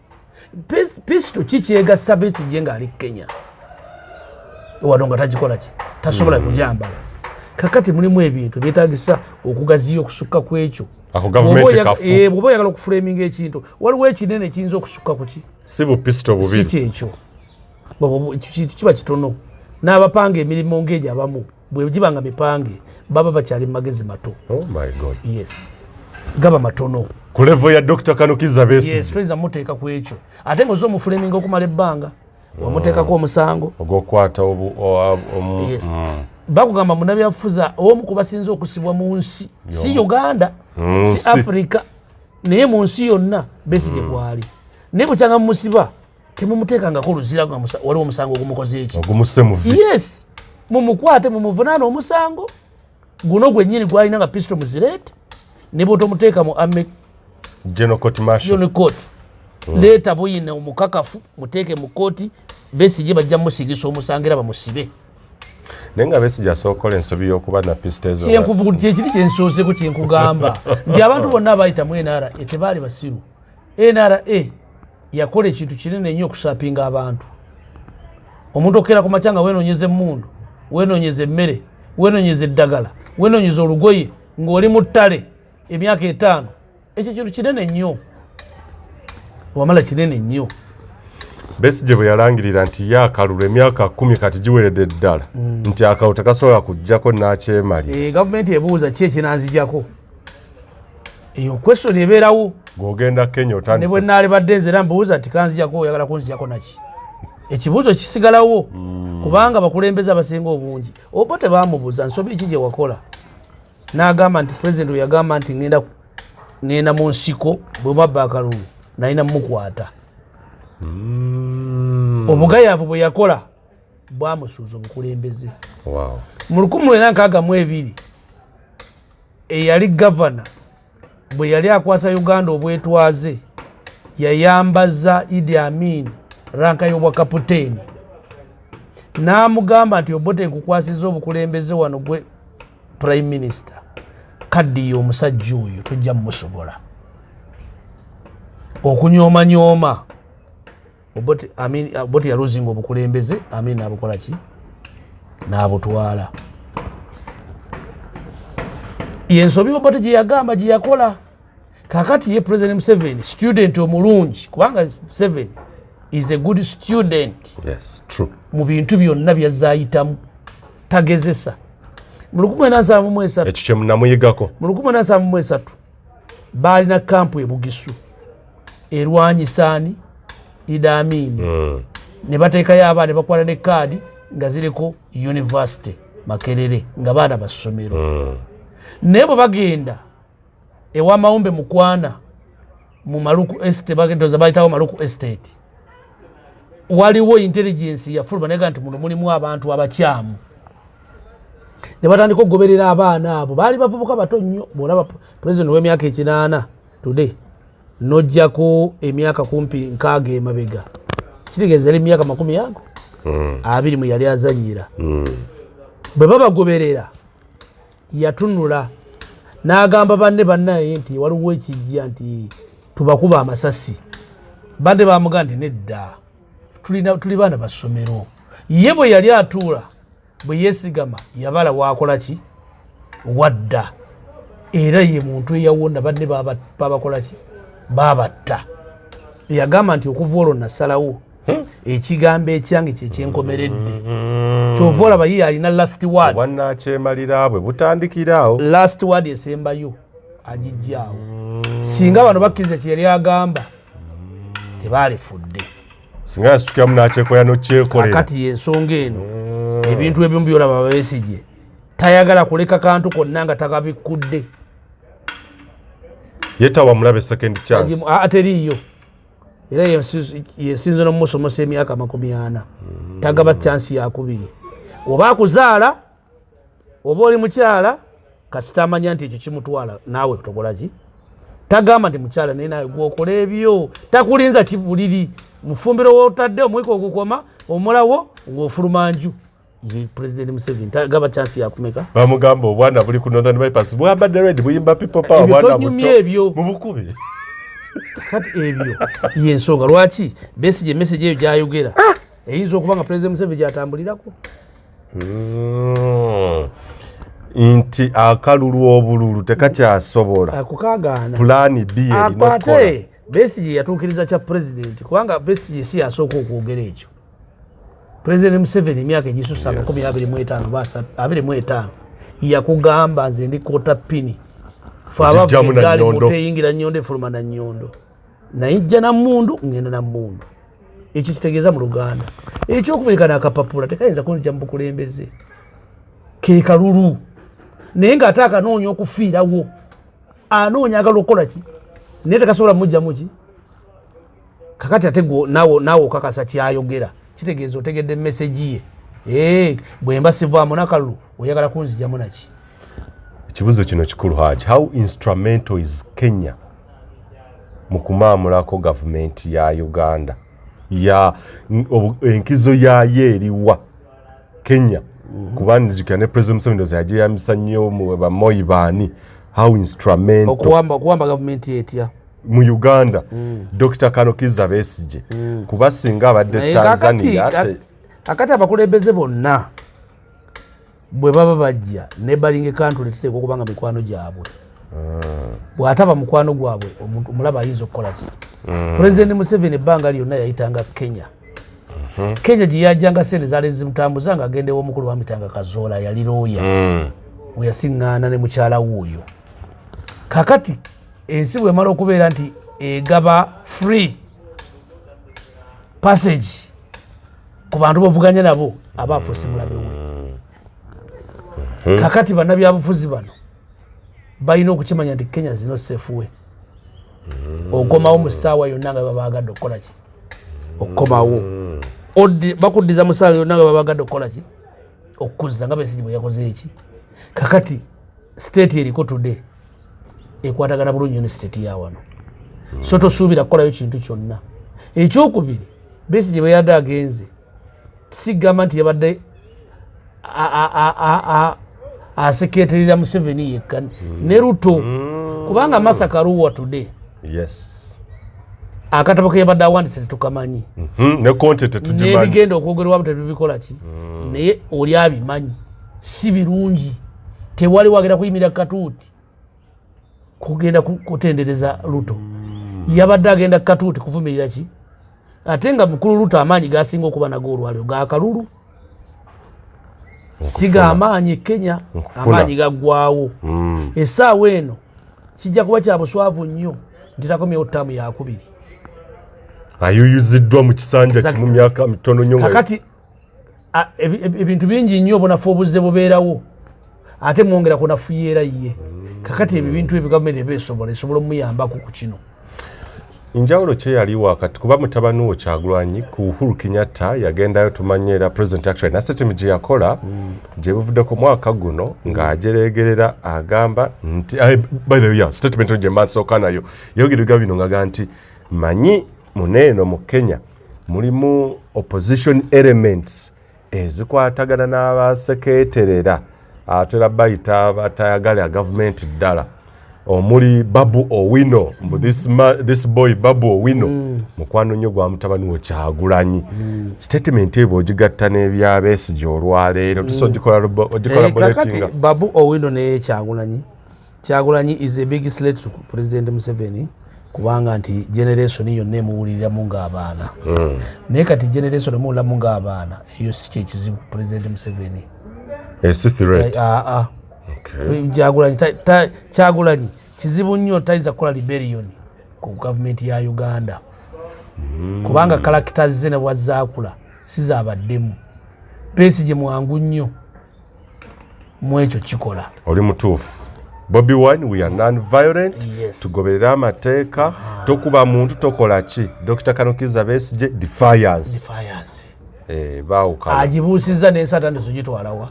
Pistol kikyegassa Besigye nga ali Kenya. wadonga tagikola ki tasobola kujambala kakati mulimu ebintu byetagisa okugaziya okusukka kwekyo bw'oba oyagala okufuraminga ekintu waliwo ekinene kiyinza okusukka ku ki si bupisto bubiri si kyekyo kintu kiba kitono n'abapanga emirimu ng'egyo abamu bwe gibanga mipange baba bakyali mu magezi mato. Oh my God. Yes, gaba matono ku level ya Dr. Kanukiza Besigye. Yes, toyiza muteeka ku ekyo ate ng'oza omufulaminga okumala ebbanga wamuteekako omusango ogw'okukwata yes. Bakugamba munnabyabufuzi omu ku basinze okusibwa mu nsi si Uganda si Africa naye mu nsi yonna Besigye bwali naye bukyanga mumusiba temumuteekangako luzira waliwo omusango ogumukoze eki ogumuse muvi. Yes, mumukwate mumuvunaana omusango guno gwennyini gwalina nga pistol muzireete ne bw'otomuteeka mu General Court Martial Court leeta buyina omukakafu muteeke mu kooti Besigye bajja musigisa omusango era bamusibe. naye nga Besigye asookola ensobi y'okuba na pista ezo kyekiri kyensooseko kyenkugamba nti abantu bonna abayita mu NRA tebaali basiru. NRA yakola ekintu kinene nnyo okusapinga abantu. Omuntu okera ku makya nga weenoonyeza emmundu weenoonyeza emmere weenoonyeza eddagala weenoonyeza olugoye ng'oli mu ttale emyaka 5 ekyo kintu kinene nnyo wamala kinene nnyo. Besigye bwe yalangirira nti yakalula emyaka 10 kati giweredde ddala nti akawo tekasobola kujjako n'akyemalira. Gavumenti ebuuza ki ekinanzijako eyo question ebeerawo ng'ogenda Kenya otandise ne bwe naalibadde nze era mbuuza nti kanzijako oyagala kunzijako naki ekibuuzo kisigalawo kubanga bakulembeza abasinga obungi oba tebamubuuza nsobi ki gye wakola n'agamba nti pulezidenti yagamba nti ngenda mu nsiko bwe mabba akalulu nalina mumukwata. Obugayaavu bwe yakola bwamusuuza obukulembeze. Mu 1962 eyali gavana bwe yali akwasa Uganda obwetwaze yayambaza Idi Amin ranka y'obwakaputeeni n'amugamba nti Obote nkukwasiza obukulembeze wano gwe prime minister kaddiyo omusajja oyo tujja mumusobola okunyooma Obote yaluzinga obukulembeze Amin abukola ki n'abutwala. Yensobi Obote gye yagamba gye yakola kakati ye President Museveni student omulungi kubanga Museveni is a good student. Yes, true. Mu bintu byonna byazaayitamu tagezesa. Mu 1973 ekyo kye munamuyigako mu 1973 baalina kampu e Bugisu erwanyisaani Idi Amin ne bateekayo abaana ne bakwala ne kaadi nga ziriko University Makerere nga baana ba ssomero naye bwe bagenda ewa Mawumbe Mukwana mu Maluku Estate bagenda bayitawo Maluku Estate waliwo intelligence yafuluma nega nti muno mulimu abantu abakyamu ne batandika okugoberera abaana abo baali bavubuka bato nnyo bw'olaba president w'emyaka 8 today nojjako emyaka kumpi 6 emabega kitegeeza eri emyaka 20 abiri yali azanyira bwe babagoberera yatunula n'agamba bannaye nti waliwo ekijja nti tubakuba amasasi bande bamuga nti nedda tuli baana basomero ye bwe yali atuula bwe yeesigama yabala waakola ki wadda era ye muntu eyawonna banne babakola ki babatta yagamba nti okuva olwo nasalawo ekigambo ekyange kyekyenkomeredde kyova olaba ye alina last word bwannakyemalira bwe butandikirawo last word esembayo agijjaawo singa bano bakkiriza kye yali agamba tebaalefudde singa yasitukiramu nakyekoya nokyekolera kati yensonga eno ebintu ebimu byolaba Besigye tayagala kuleka kantu konna nga takabikkudde yetawa mulabe second chance ateriyo era yesinze n'omusomosa emyaka 40 tagaba chance yakubiri oba akuzaala oba oli mukyala kasita amanya nti ekyo kimutwala naawe tokola ki tagamba nti mukyala naye nawe gwokola ebyo takulinza kibuliri mufumbiro wotadde omwiko ogukoma omulawo ng'ofuluma nju ye President Museveni tagaba chance yakumeka bamugamba obwana buli ku Northern Bypass bwambadde red buyimba people power bwana muto mu bukubi kati ebyo yensonga lwaki Besigye message eyo gyayogera eyinza okuba nga President Museveni gyatambulirako nti akalulu obululu tekakyasobola kukagaana pulaani B erina okukola. ate Besigye yatuukiriza kya pulezidenti kubanga Besigye si yasooka okwogera ekyo. Pulezidenti Museveni emyaka egisusa 25 yakugamba nze ndi kota pini fe abavugaali muteyingira Nnyondo efuluma na Nnyondo nayijja na Mmundu ngenda na Mmundu. Ekyo kitegeeza mu Luganda ekyokubirikana akapapula tekayinza kunjja mu bukulembeze ke kalulu naye ng'ate akanoonya okufiirawo anoonya agala okukola ki naye tekasobola mujja muki kakati ate naawe okakasa kyayogera kitegeeza otegedde message ye bwe mba sivaamu nakalulu oyagala kunzijjamu naki. Ekibuzo kino kikulu Haji, how instrumental is Kenya mu kumaamulako gavumenti ya Uganda ya enkizo yayo eriwa Kenya kubanjika ne President Museveni yaje yamisa nnyo mu bamoyi baani how instrumental okuwamba gavumenti etya mu Uganda Dr. Kanokiza Besigye kuba singa abadde Tanzania akati abakulembeze bonna bwe baba bajja ne balinga kantule kiteeka okubanga mikwano gyabwe bw'ataba mukwano gwabwe omulaba ayinza okukola ki. Pulezidenti Museveni ebbanga lyonna yayitanga Kenya. Kenya gye yajjanga sente zaali zimutambuza ng'agendewo omukulu bamitanga Kazoola yali looya we yasiŋŋaana ne mukyala wuuyo. Kakati ensi bw'emala okubeera nti egaba free passage ku bantu bavuganya nabo aba afuuse mulabe we. Kakati bannabyabufuzi bano balina okukimanya nti Kenya zino safe way. Okomawo mu ssaawa yonna nga babaagadde okukola ki okukomawo bakuddiza mu ssaawa yonna nga babaagadde okukola ki okukuzza nga Besigye bwe yakoze eki. Kakati state eriko today ekwatagana bulungi ne state ya wano so tosuubira kukolayo kintu kyonna. Ekyokubiri Besigye bwe yadde agenze sigamba nti yabadde aseketerera Museveni yekka ne Ruto kubanga Masaka Arua today akatabo ke yabadde awandise tetukamanyi ne konte tetugimanyi n'ebigenda okwogerwamu tetubikola ki naye oli abimanyi si birungi. Tewali wagenda kuyimira katuuti kugenda kutendereza Ruto yabadde agenda katuuti kuvumirira ki ate nga mukulu Ruto amaanyi gasinga okuba nago olwaliro ga kalulu siga amaanyi Kenya amaanyi gaggwaawo. Essaawa eno kijja kuba kya buswavu nnyo nti takomyewo ttaamu yakubiri ayuyuziddwa mu kisanja kimu myaka mitono nnyo. Kakati ebintu bingi nnyo obunafu obuzze bubeerawo ate mwongera ku nafu yeera ye. Kakati ebyo bintu ebyo gavumenti eba esobola omuyambako ku kino. Njawulo kye yali wakati kuba mutabani wo Kyagulanyi ku Uhuru Kenyatta yagendayo tumanyera President actually na statement gye yakola gye buvuddeko mwaka guno ng'ajeregerera agamba nti by the way statement gye masooka nayo yogerega bino ngaga nti manyi muneeno mu Kenya mulimu opposition elements ezikwatagana n'abaseketerera atera bayita abatayagala gavumenti ddala omuli Babu Owino this boy Babu Owino mukwano nnyo gwa mutabani wo Kyagulanyi. Statement ebo ogigatta n'ebya Besigye olwaleero tusogikola bulletinga Babu Owino ne Kyagulanyi is a big threat to President Museveni kubanga nti generation yonna emuwuliriramu ng'abaana naye kati generation emuwuliramu ng'abaana eyo si kyekizibu President Museveni threat. Kyagulanyi kizibu nnyo tayinza kukola rebellion ku gavumenti ya Uganda kubanga characters ze ne bwazaakula si zaabaddemu. Besigye mwangu nnyo mu ekyo kikola. Oli mutuufu. Bobi Wine we are non-violent tugoberera amateeka tokuba muntu tokola ki. Dr. Kanokiza Besigye defiance baawukana agibuusizza n'ensata ndizogitwalawa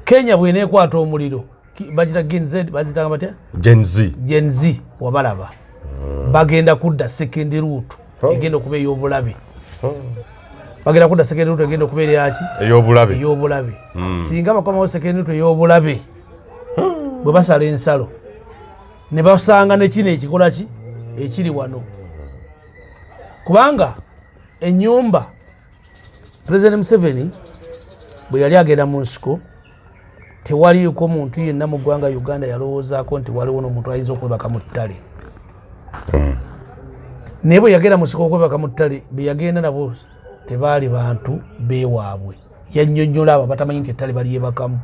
Kenya bw'eneekwata omuliro bagita bazitanga batya Gen Z wabalaba bagenda kudda second route egenda okuba ey'obulabe bagenda kudda second route egenda okuba yaki ey'obulabe singa bakomawo second route ey'obulabe bwe basala ensalo ne basanga nekino ekikola ki ekiri wano kubanga ennyumba President Museveni bwe yali agenda mu nsiko tewaliiko muntu yenna mu ggwanga Uganda yalowoozaako nti waliwo n'omuntu ayinza okwebaka mu ttale. Naye bwe yagenda mu nsiko okwebaka mu ttale be yagenda nabo tebaali bantu beewaabwe. Yannyonnyola abo batamanyi nti ettale balyebakamu.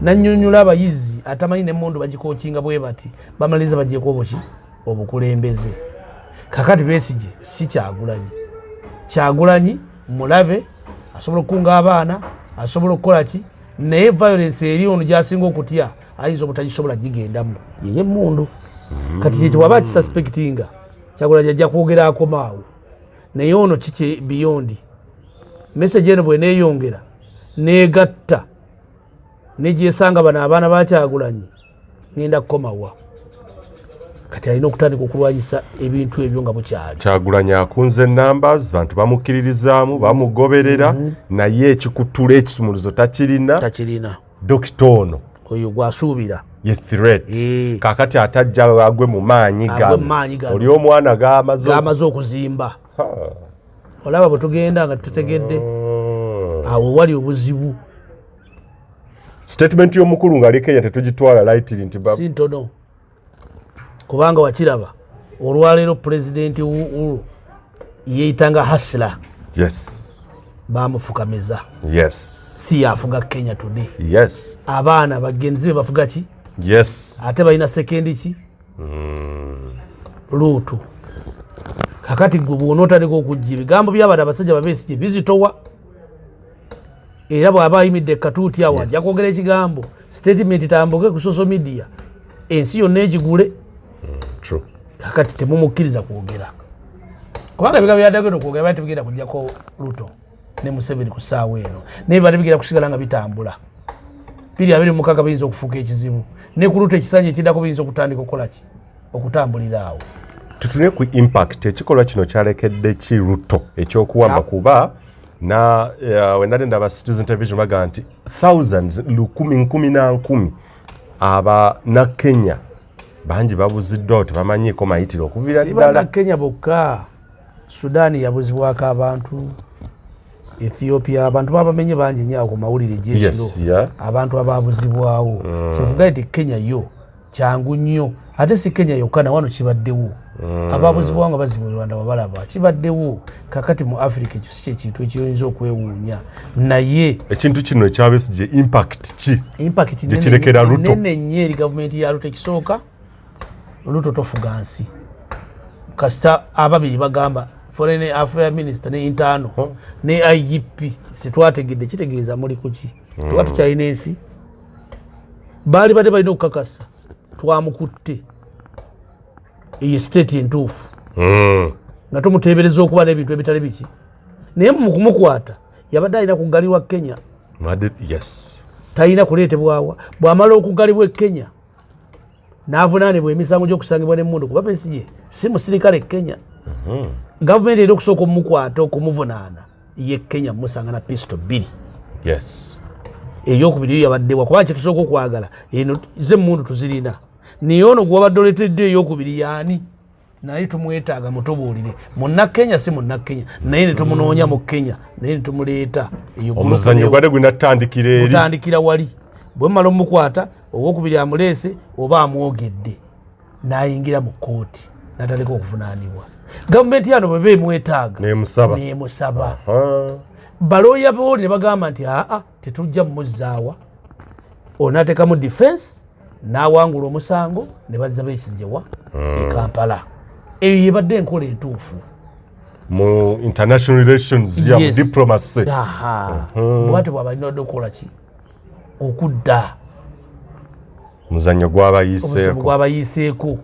Nannyonnyola abayizi atamanyi n'emmundu bagikookinga bwe bati bamaliriza bagyeko obuki obukulembeze. Kakati Besigye si Kyagulanyi. Kyagulanyi mulabe asobola okukunga abaana asobola okukola ki naye violence eri ono gy'asinga okutya ayinza obutagisobola gigendamu yeye emmundu. Kati kyekyo waba kisuspectinga Kyagulanyi ajja kwogera akomaawo naye ono kiki beyond message eno bw'eneeyongera n'egatta n'egyesanga bano abaana ba Kyagulanyi ngenda kukomawa. Kati alina okutandika okulwanyisa ebintu ebyo nga bukyali. Kyagulanyi akunze numbers bantu bamukkiririzaamu bamugoberera naye ekikutula ekisumuluzo takirina. Dokita ono oyo gwasuubira ye threat kakati atajja agwe mu maanyi gano oli omwana gamaze okuzimba. Olaba bwe tugenda nga tutegedde awo wali obuzibu. Statement y'omukulu ng'ali Kenya tetugitwala lightly nti si ntono kubanga wakiraba olwaleero pulezidenti Uhuru yeeyitanga hasla. Yes. Bamufukamiza. Yes. Si yafuga Kenya today. Yes. Abaana bagenzi be bafuga ki? Yes. Ate balina sekendi ki? Luutu. Kakati gwe bw'onootandika okujja ebigambo by'abantu abasajja babeesigye bizitowa. Era bw'aba ayimidde katuuti awo ajja kwogera ekigambo statement tambuke ku social media ensi yonna egigule. True. Kakati temumukkiriza kwogera kubanga ebigambo byadagenda okwogera bali tebigenda kujjako Ruto ne Museveni ku ssaawa eno naye bali bigenda kusigala nga bitambula. 2026 biyinza okufuuka ekizibu ne ku Ruto ekisanja ekiddako biyinza okutandika okukola ki okutambulira awo. Tutune ku impact ekikolwa kino kyalekedde ki Ruto ekyokuwamba kuba na wenali ndaba Citizen Television baga nti thousands nkumi na nkumi aba na Kenya banji babuziddwa tebamanyiiko mayitire okuvira ddala. Kenya bokka Sudan yabuzibwako abantu, Ethiopia abantu babamenye bangi nnyo ku mawulire gy'ekiro. Abantu ababuzibwawo kyevuga nti Kenya yo kyangu nnyo ate si Kenya yokka na wano kibaddewo. Ababuzibwawo nga bazibulirwa ndaba balaba kibaddewo. Kakati mu Africa ekyo si kyekintu ekiyinza okwewuunya naye ekintu kino ekyabesigye impact ki? Impact gyekirekera Ruto nene nnyo eri gavumenti ya Ruto. Ekisooka Ruto tofuga nsi kasita ababiri bagamba Foreign Affairs Minister ne Intano ne IGP sitwategedde kitegeeza muli kuki twatukyalina ensi baali badde balina okukakasa twamukutte eyo state entuufu nga tumuteebereza okuba n'ebintu ebitali biki naye mu kumukwata yabadde alina kugalirwa Kenya. Yes. Talina kuleetebwawa bw'amala okugalibwa Kenya n'avunaanibwa emisango gy'okusangibwa n'emmundu kuba Besigye si musirikale Kenya. Gavumenti erina okusooka omukwata okumuvunaana ye Kenya musanga na pisto 2. Yes. Eyokubiri yo yabaddewa kubanga kyetusooka okwagala eno ze emmundu tuzirina naye ono gw'obadde oletedde eyokubiri yaani naye tumwetaaga mutubuulire munnakenya si munnakenya naye ne tumunoonya mu Kenya naye ne tumuleeta omuzannyo gwadde gutandikira wali bwe mmala omukwata owokubiri amuleese oba amwogedde n'ayingira mu kkooti n'atandika okuvunaanibwa. Gavumenti yano bwe beemwetaaga neemusaba balooya booli ne bagamba nti aa tetujja mumuzzaawa onaateekamu defense n'awangula omusango ne bazza Besigye e Kampala. Eyo yebadde enkola entuufu mu international relations ya diplomacy. Bwate bwaba alina dde okukola ki okudda omuzannyo gwabayiiseeko.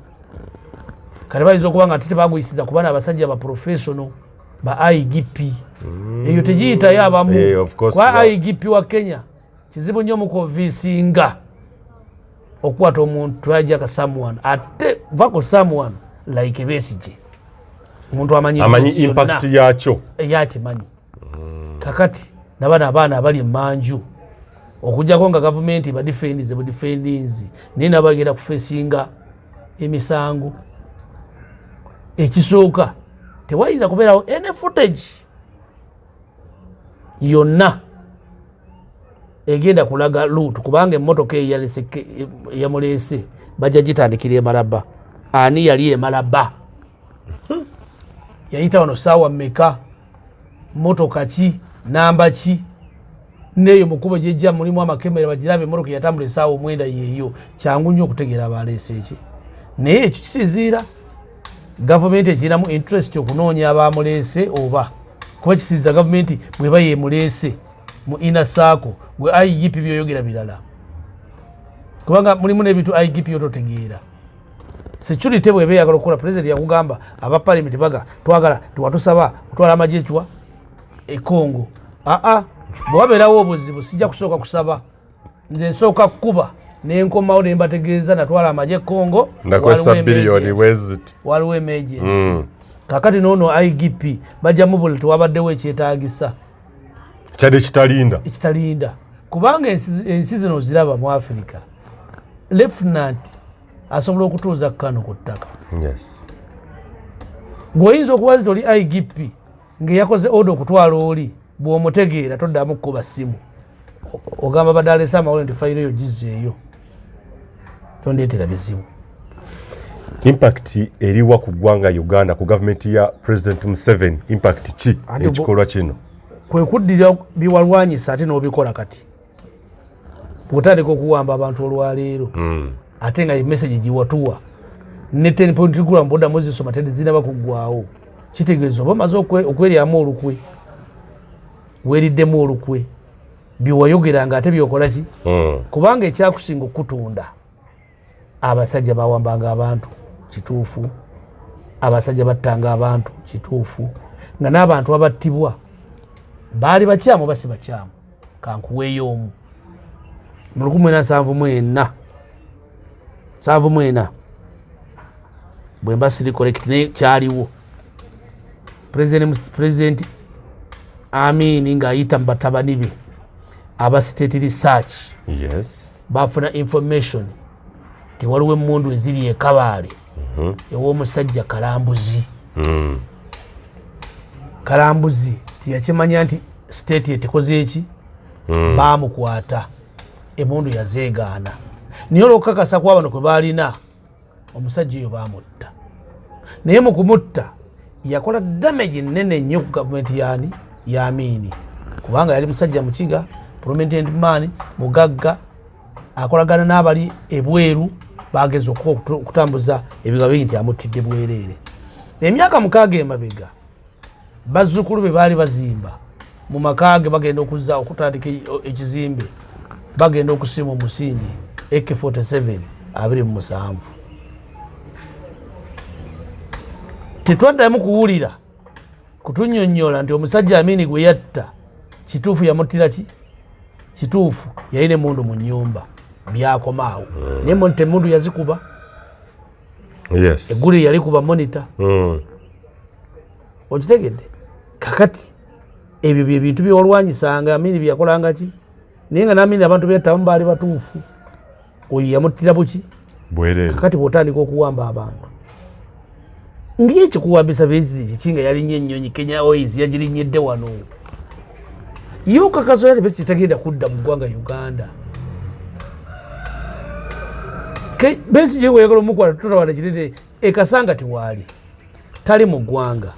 Kale bayinza okuba nga tetebaguyisiza kuba n'abasajja ba professional ba IGP. Eyo tegiyitayo abamu kwa IGP wa Kenya kizibu nnyo mu konvinsinga okukwata omuntu ajjaka someone ate vako someone like Besigye omuntu amanyi impact yakyo yakimanyi. Kakati nabana abaana abali emanju okujjako nga gavumenti budifendinzi naye nabagenda kufesinga emisango. Ekisooka tewayinza kubeerawo any footage yonna egenda kulaga luutu kubanga emmotoka eyamuleese bajja gitandikira Malaba. Ani yali Malaba? Yayita wano saawa mmeka? Motoka ki? Namba ki? Neyo mukubo gyejja mulimu amakemera bagirabe emmotoka yatambula essaawa 9 yeeyo. Kyangu nnyo okutegeera abaleese eki. Naye ekyo kisiziira gavumenti ekiramu interest okunoonya abamuleese oba kuba kisiza gavumenti bweba yemuleese mu inner circle gwe IGP byoyogera birala kubanga mulimu n'ebintu IGP yototegeera. Security bweba yagala okukola president yakugamba aba parliament baga twagala tuwatusaba kutwala amagye chwa e Congo. Bwabeerawo obuzibu sijja kusooka kusaba nze nsooka kukuba nenkomawo ne mbategeeza natwala amagye Congo nakwesa bilioni wezit waliwo emergency. Kakati noono IGP bajja mubula tewabaddewo ekyetaagisa kyade ekitalinda kubanga ensi zino ziraba mu Africa. Lieutenant asobola okutuuza Kano ku ttaka. Yes. Gweoyinza okuba ziti oli IGP ng'eyakoze order okutwala oli bw'omutegeera toddamu kukuba ssimu ogamba badalesa amawole nti fayiro eyo gizeeyo tondeetera bizibu. Impact eriwa ku ggwanga Uganda ku gavumenti ya President Museveni impact ki ekikolwa kino? Kwe kuddira biwalwanyisa ate n'obikola kati bw'otandika okuwamba abantu olwaleero ate nga message giwatuwa ne 10 point gula mboda mwezi soma tedi zinaba kuggwawo kitegeeza oba maze okweryamu olukwe weeriddemu olukwe biwayogeranga ate byokola ki kubanga ekyakusinga okutunda abasajja bawambanga abantu kituufu abasajja battanga abantu kituufu nga n'abantu abattibwa baali bakyamu basi bakyamu kankuweeyo omu mu 1974 bwe mba siri correct ne kyaliwo president Amin ng'ayita mu batabani be aba state research bafuna information ti waliwo emmundu eziri ekabaale ew'omusajja Kalambuzi tiyakimanya nti state etekoze eki baamukwata emmundu yazeegaana naye olwokukakasa kwa bano kwe baalina omusajja oyo baamutta naye mu kumutta yakola damage nnene nnyo ku gavumenti yani ya Amin kubanga yali musajja mukiga prominent man mugagga akolagana n'abali ebweru bageza okutambuza ebigambo nti amuttidde bwereere. Emyaka 6 emabega bazzukulu be baali bazimba mu makage bagenda okuzza okutandika ekizimbe bagenda okusima omusingi AK47 27 tetwaddamu kuwulira kutunnyonnyola nti omusajja Amin gwe yatta kituufu yamuttira ki kituufu yalina emmundu mu nnyumba byakomaawo naye monita emmundu yazikuba eggulu yali kuba monita okitegedde kakati ebyo byebintu byewalwanyisanga Amin byakolanga ki naye nga n'Amin abantu beyattamu baali batuufu oyo yamuttira buki bwereere. Kakati bw'otandika okuwamba abantu ng'ekikuwambisa bezi kiki nga yalinnye ennyonyi Kenya Oils yagirinnyiddde wano yo kakazo yali besi tagenda kudda mu ggwanga Uganda besi gye weyagala omukwala tutawala kirere ekasanga tiwaali tali mu ggwanga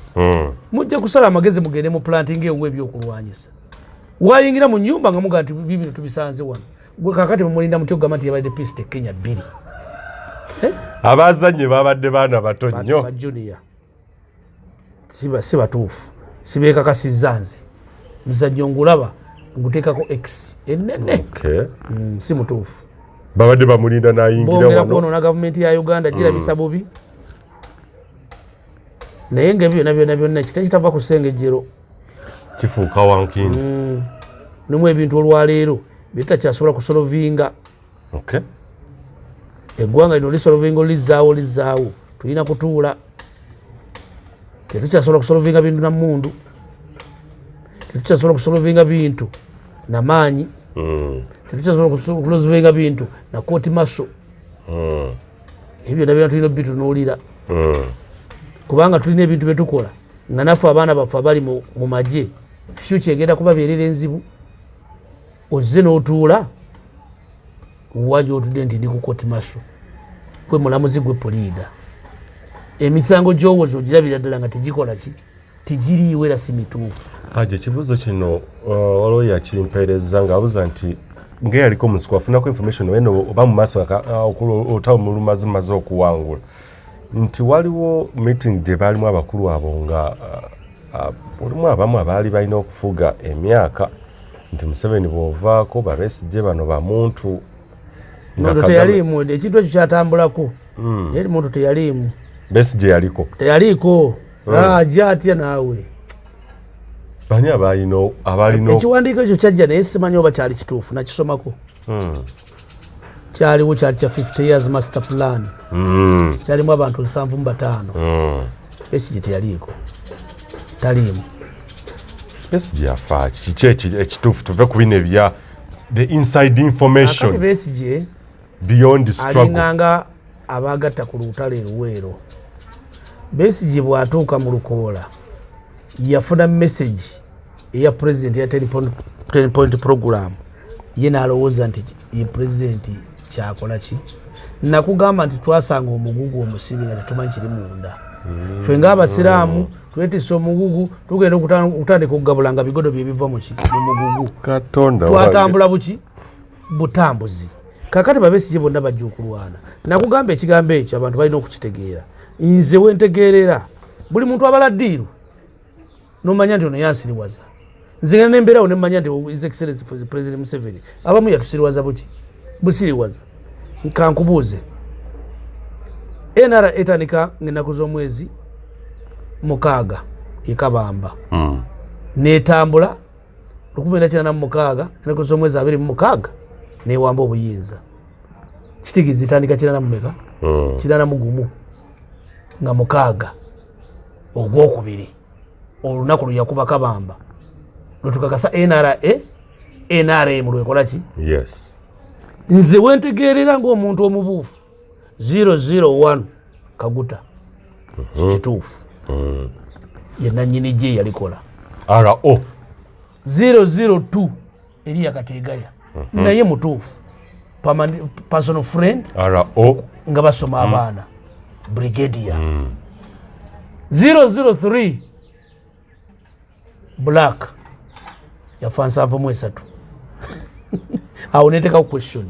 mujja kusala amagezi mugende mu planting ewe ebyokulwanyisa wayingira mu nnyumba nga muga nti bibino tubisanze wano gwe kakati mumulinda mutyo gamba nti yabadde piste Kenya 2 abazannyi babadde baana bato nnyo ba junior si batuufu sibeekakasizza nze muzannyo ngulaba nguteekako X ennene si mutuufu babadde bamulinda n'ayingira bongera kwonoona gavumenti ya Uganda girabisa bubi naye nga byonna kitava ku ssengejjero kifuuka wankindi nimu ebintu olwaleero bitakyasobola kusolovinga eggwanga lino lisolovinga olizaawo tulina kutuula tetukyasobola kusolovinga bintu na mundu tetukyasobola kusolovinga bintu na maanyi tetukyasobola kusolovinga bintu na kooti maso ebyo byonna tulina bitunuulira kubanga tulina ebintu byetukola nga naffe abaana baffe abali mu magye future egenda kubabeerera enzibu ozze n'otuula wajo otudde nti ndi ku court martial gwe mulamuzi gwe poliida emisango gy'owoza ogirabira ddala nga tegikola ki tigiriiwo era si mituufu. Ekibuuzo kino waliwo yakimpeereza ng'abuuza nti ng'eyaliko omusiko afunako information weno oba mu maaso otaba mulumazimaze okuwangula nti waliwo meeting gye baalimu abakulu abo nga mulimu abamu abaali balina okufuga emyaka nti Museveni bw'ovaako Besigye bano bamuntu muntu teyaliimu ekintu ekyo kyatambulako yali muntu teyaliimu Besigye yaliko teyaliiko ajja atya naawe bani abalina ekiwandiiko ekyo kyajja naye simanyi oba kyali kituufu nakisomako kyaliwo kyali kya 50 years master plan kyalimu abantu 75 Besigye teyaliiko taliimu Besigye afa kiki ekituufu tuve ku bino ebya the inside information akati Besigye beyond the struggle alinganga abagatta ku lutale luweero Besigye bw'atuuka mu Lukoola yafuna message eya president ya 10 point program ye n'alowooza nti ye president kyakola ki nakugamba nti twasanga omugugu omusibe nga tetumanyi kiri munda ffe ng'abasiraamu twetisse omugugu tugenda okutandika okugabulanga bigodo bye biva mu mugugu twatambula buki butambuzi kakati Besigye bonna bajja okulwana nakugamba ekigambo ekyo abantu balina okukitegeera nze wentegeerera buli muntu abala ddiiru nomanya nti ono yansiriwaza nze nga nembeerawo nemanya nti His Excellency President Museveni abamu yatusiriwaza buki busiriwaza kankubuuze NRA etandika ng'ennaku z'omwezi 6 ekabamba netambula 1996 ennaku z'omwezi 26 newamba obuyinza kitigizi etandika 9 91 nga 6 ogwokubiri olunaku luyakuba kabamba lutukakasa NRM lwekola ki yes nze wentegeerera ng'omuntu omubuufu 001 Kaguta kituufu ye nannyini gye yalikola RO 002 Eliya Kategaya naye mutuufu personal friend RO nga basoma abaana brigadier 003 Black yafa 73 awo neteekawo question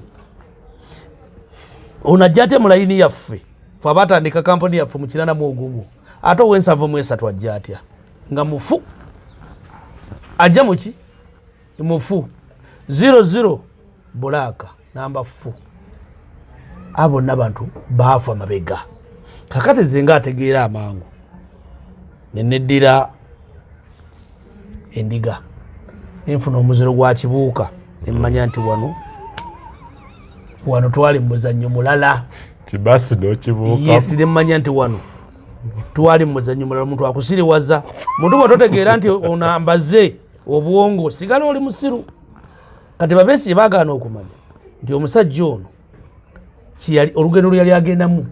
onajja ate mu layini yaffe fe abatandika kampani yaffe mu 81 ate ow'73 ajja atya nga mufu ajja muki mufu 00 Black namba 4 abo n'abantu baafa mabega kakati zenga ategeera amangu neneddira endiga nenfuna omuziro gwa kibuuka nemmanya nti wano twali muzannyo mulala kibasi n'okibuuka yes nemmanya nti wano twali muzannyo mulala omuntu akusiriwaza muntu bw'ototegeera nti onambaze obwongo sigala oli musiru kati Besigye baagaana okumanya nti omusajja ono olugendo lwe yali agendamu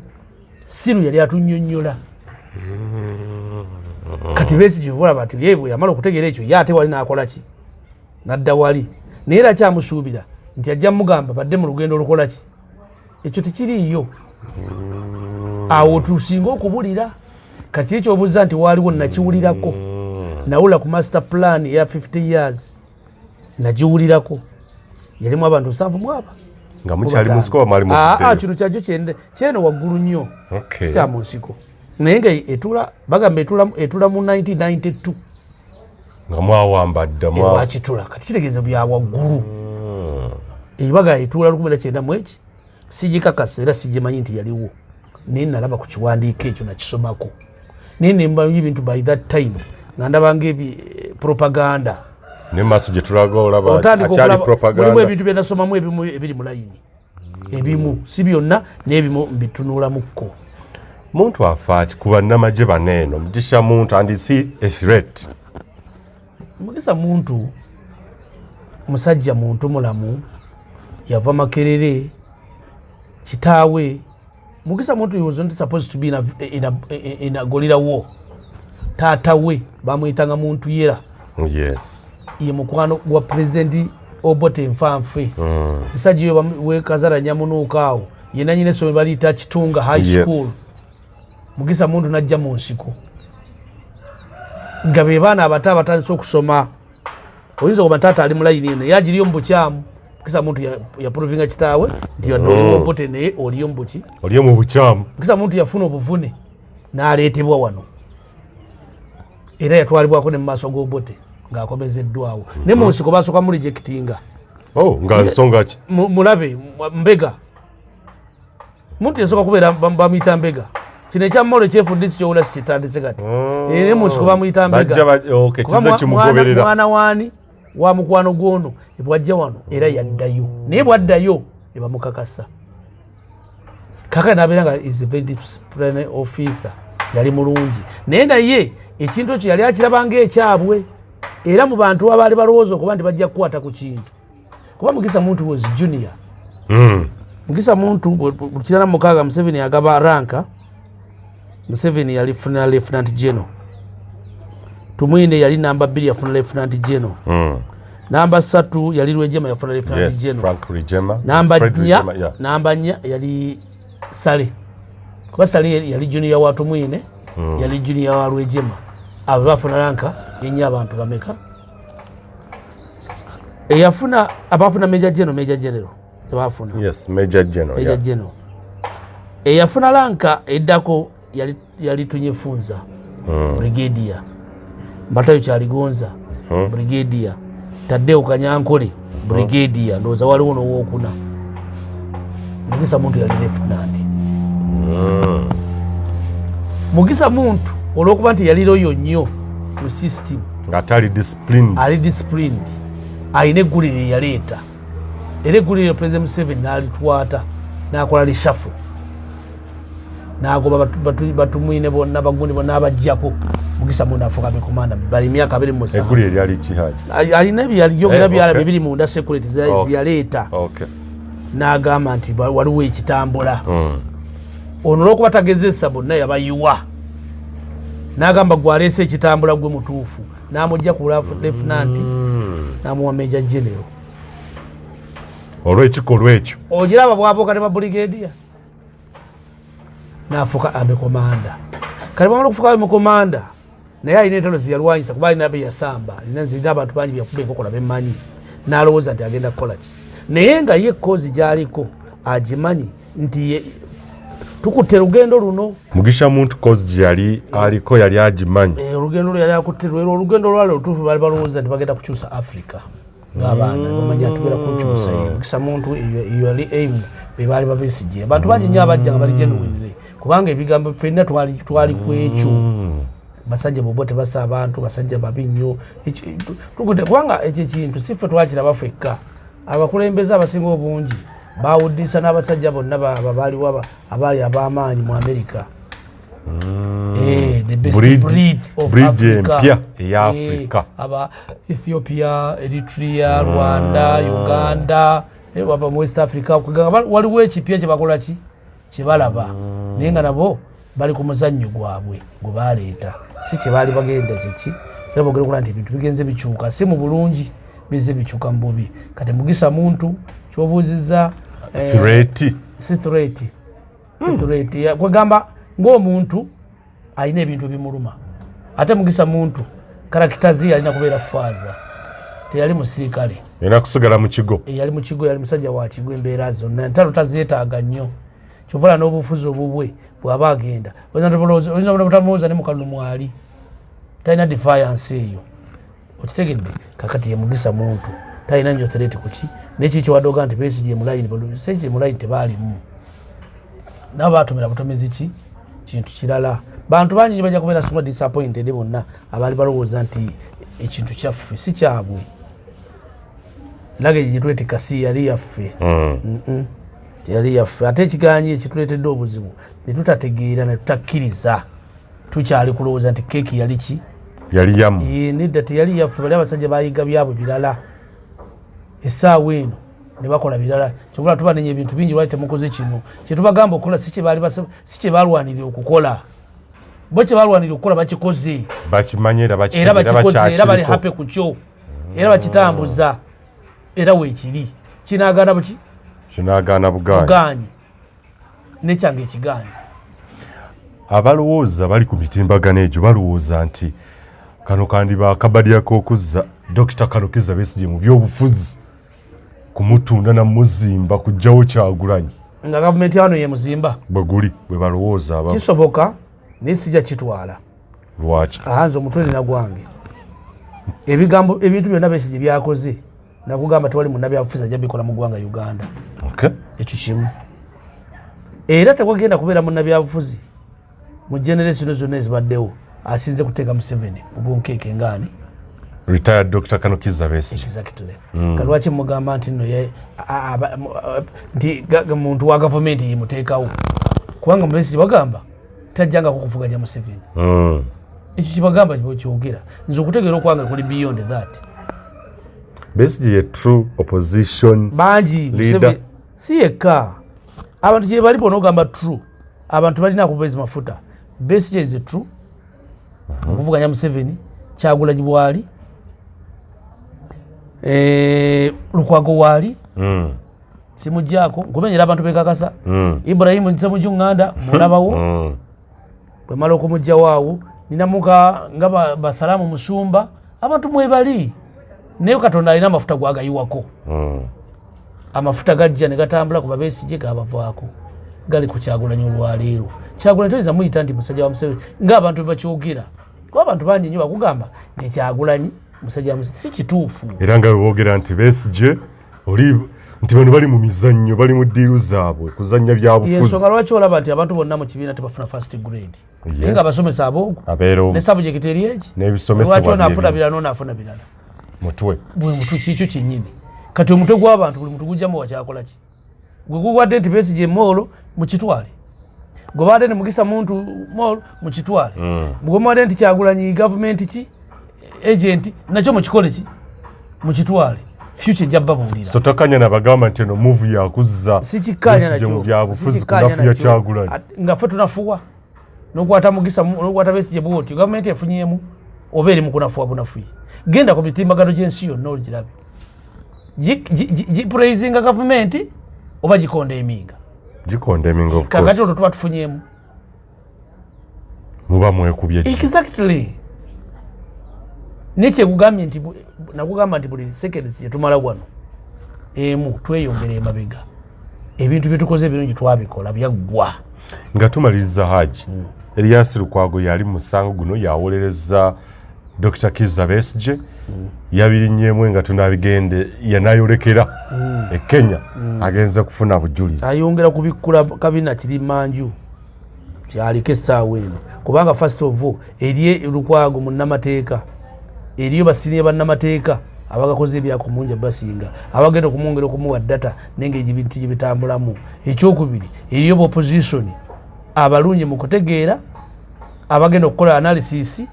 siru yali atunnyonnyola kati Besigye olaba ati ye bwe yamala okutegeera ekyo ye ate wali n'akola ki n'adda wali naye era kyamusuubira nti ajja mugamba badde mu lugendo olukola ki ekyo tekiriiyo awo tusinga okubulira kati ekyo obuuza nti waaliwo nakiwulirako nawula ku master plan eya 50 years nagiwulirako yalimu abantu 7 nga mukyali musiko mwali kino kyajjo kyeno waggulu nnyo sikya mu nsiko naye nga bagamba etula mu 1992 nga mwawamba dda wakitula kati kitegeeza bya waggulu ebibaga etula 1991 sigikakasa era sigimanyi nti yaliwo naye nalaba ku kiwandiiko ekyo nakisomako naye nembayo ebintu by that time nga ndabanga propaganda ne maaso gye tulaga olaba akyali propaganda mulimu ebintu bye nasomamu ebimu ebiri mu layini ebimu si byonna n'ebimu mbitunulamuko muntu afa ki ku bannamagye baneeno mugisha muntu and see a threat mugisa muntu musajja muntu mulamu yava Makerere kitaawe mugisa muntu he was not supposed to be in a gorilla war taata we bamuyitanga muntu yera yes ye mukwano gwa president Obote nfanfe musajja oyo wekazala nyamunuuka awo yenna nyina essomero baliyita Kitunga high school Mugisa Muntu najja mu nsiko nga be baana abato abatandise okusoma oyinza okuba taata ali mu layini eno yagiriyo mu bukyamu Mugisa Muntu yaprovinga kitaawe nti yadde Obote naye oliyo mu buki oliyo mu bukyamu Mugisa Muntu yafuna obuvune n'aleetebwa wano era yatwalibwako ne mu maaso g'Obote ng'akomezeddwawo ne mu nsiko basooka mu rejectinga nga nsonga ki mulabe Mbega Muntu yasooka kubeera bamuyita Mbega kino ekyammalo ekyefudisi kyowula sikitandise kati ne mu nsiko bamuyita Mbega mwana waani wa mukwano gwono ebwajja wano era yaddayo naye bwaddayo ne bamukakasa kaka n'abeera nga is a very disciplinary officer yali mulungi naye naye ekintu ekyo yali akirabanga ekyabwe era mu bantu abaali balowooza okuba nti bajja kukwata ku kintu kuba Mugisa Muntu was junior Mugisa Muntu bukirana mukaaga Museveni agaba ranka Museveni yali funa lieutenant general Tumwine yali namba 2 yafuna lieutenant general namba 3 yali Rwejema yafuna lieutenant general Frank Rwejema namba 4 yali Sale kuba Sale yali junior wa Tumwine yali junior wa Rwejema abo bafuna ranka yenye abantu bameka eyafuna abafuna Major General tebafuna Major General eyafuna ranka eddako yali Tunyefunza brigadier Matayo Kyaligonza brigadier Taddeo Kanyankole brigadier ndowooza waliwo n'owookuna Mugisa Muntu yali lieutenant Mugisa Muntu olw'okuba nti yali loyo nnyo mu system ng'atali disciplined alina eggulire yaleeta era eggulire President Museveni n'alitwata n'akola lishafu n'agoba Batumwine bonna bagundi bonna abajjako Mugisa Muntu afuuka bikomanda bali myaka 27 eggulire lyali kihaji alina ebyaliyogera byala bibiri munda security ziyaleeta n'agamba nti waliwo ekitambula ono olw'okuba tagezesa bonna yabayiwa n'agamba gwaleese ekitambula gwe mutuufu n'amujja ku lieutenant n'amuwa Major General olw'ekikolwa ekyo ogiraba bw'abuuka ne babrigadier n'afuuka army commander kale bamala okufuuka army commander naye alina entalo ziyalwanyisa kuba alina be yasamba zirina abantu bangi byakuba enkokola bemmanyi n'alowooza nti agenda kukola ki naye nga ye kozi gy'aliko agimanyi nti tukutte lugendo luno Mugisha Muntu kozi gyali aliko yali agimanyi olugendo lwe yali akutte olugendo lwali lutuufu baali balowooza nti bagenda kukyusa Africa ng'abaana bamanyi atugenda kukyusa Mugisa Muntu eyo yali aim be baali babesigye abantu bangi nnyo abajja nga bali genuinely kubanga ebigambo ffenna twali ku ekyo basajja bobo tebasa abantu basajja babi nnyo kubanga ekyo ekintu si ffe twakiraba ffekka abakulembeze abasinga obungi bawuddisa n'abasajja bonna baaliwo abaali ab'amaanyi mu America the best breed of empya eya Africa aba Ethiopia, Eritrea, Rwanda, Uganda waba mu West Africa waliwo ekipya kye bakola ki kye balaba naye nga nabo bali ku muzannyo gwabwe gwe baleeta si kye baali bagenda kyeki era boogera okukola nti ebintu bigenze bikyuka si mu bulungi bize bikyuka mu bubi kati Mugisa Muntu kyobuuzizza si threat kwegamba ng'omuntu alina ebintu ebimuluma ate Mugisa Muntu karakitazi alina kubeera faaza teyali musirikale yalina kusigala mu kigo yali mu kigo yali musajja wa kigo embeera zonna ntalo tazeetaaga nnyo kyovala n'obufuzi obubwe bw'aba agenda oyinza butamulowooza ne mukalu mwali talina defiance eyo okitegedde kakati ye Mugisa Muntu talina nnyo threat kuki nekikyo wadoga nti Besigye mu layini tebaalimu nabo baatumira butomezi ki kintu kirala bantu bangi bajja kubeera somwa disappointed bonna abaali balowooza nti ekintu kyaffe si kyabwe lage gitweteka si yali yaffe yali yaffe ate ekiganyi ekituleetedde obuzibu ne tutategeera ne tutakkiriza tukyali kulowooza nti keeki yali ki yali yamu nedda teyali yaffe bali abasajja bayiga byabwe birala essaawa eno ne bakola birala kyokula tubanenya ebintu bingi lwaki temukoze kino kyetubagamba okukola si kye balwanirira okukola bo kye balwanirira okukola bakikoze bakimanyi era bakikoze era bali happy ku kyo era bakitambuza era weekiri kinagaana buki kinagaana bugaanyi nekyange ekigaanyi. abalowooza bali ku mitimbagano egyo balowooza nti kano kandiba akabadya k'okuzza Dr. Kano Kizza Besigye mu byobufuzi kumutunda na muzimba kujjawo Kyagulanyi nga gavumenti wano ye muzimba bwe guli bwe balowooza aba kisoboka naye sijja kitwala. lwaki Nze omutwe nina gwange ebintu byonna Besigye byakoze nakugamba tewali munnabyabufuzi ajja bikola mu ggwanga Uganda. Ekyo kimu era tekwagenda kubeera munnabyabufuzi mu generation zonna ezibaddewo asinze kuteeka Museveni obunkeeke ngaani retired Dr. Kano Kizza Besigye. Exactly. Kalwaki mugamba nti nno nti muntu wa gavumenti yemuteekawo kubanga Besigye bagamba tajjanga kukuvuganya Museveni. Ekyo kibagamba kyogera nze okutegeera okwange kuli beyond that. Besigye ye true opposition bangi leader. Si yekka abantu gye bali bona ogamba true abantu balina kubezi mafuta. Besigye is true okuvuganya Museveni Kyagulanyi bwali Lukwago wali simujjako nkumenyera abantu bekakasa Ibrahim Nsemujunganda mulabawo bwe mala okumujja waawo ninamuka nga basalamu musumba abantu mwebali naye Katonda alina amafuta gwagayiwako amafuta gajja ne gatambula ku Besigye gabavaako gali ku Kyagulanyi olwaleero. Kyagulanyi toyinza muyita nti musajja wa Museveni ng'abantu bwe bakyogera kuba abantu bangi nnyo bakugamba nti Kyagulanyi musajja wa Museveni si kituufu. Era nga boogera nti Besigye oli nti bano bali mu mizannyo bali mu ddiiru zaabwe kuzannya byabufuzi. Ensonga lwaki olaba nti abantu bonna mu kibiina tebafuna first grade naye nga abasomesa aboogo ne subject eri egi lwaki onaafuna birala n'onaafuna birala mutwe bwe mutwe kikyo kyennyini. Kati omutwe gw'abantu buli muntu gujjamu wakyakola ki gwe gubadde nti Besigye moolo mu kitwale gwe badde ne Mugisa muntu moolo mu kitwale gwe mwadde nti Kyagulanyi gavumenti ki agent nakyo mu kikole ki mu kitwale future jabba bulira. So takanya na bagamba nti eno move ya kuzza sikikanya nakyo mu byabufuzi kunafuya Kyagulanyi nga fe tunafuwa n'okwata Mugisa n'okwata Besigye bwoti gavumenti efunyemu oba eri mu kunafuwa bunafuyi. Genda ku mitimbagano gy'ensi yonna olugirabe praising gavumenti oba gikondeming of kakati course olwo tuba tufunyemu muba mwekubye exactly. Nekyekugambye nti nakugamba nti buli seconds gyetumala wano emu tweyongera emabega ebintu byetukoze ebirungi twabikola byaggwa nga tumaliriza Haji Erias Lukwago yali mu musango guno yawolereza Dr. Kizza Besigye yabirinnyemu nga tunabigende yanayolekera e Kenya agenza kufuna bujulizi ayongera kubikkula kabina kiri manju kyaliko essaawa eno kubanga first of all eri Lukwago munnamateeka eriyo basiniye bannamateeka abagakoze ebyakumunja basinga abagenda okumwongera okumuwa data nengeri ebintu gye bitambulamu. Ekyokubiri eriyo opposition abalungi mu kutegeera abagenda okukola analysis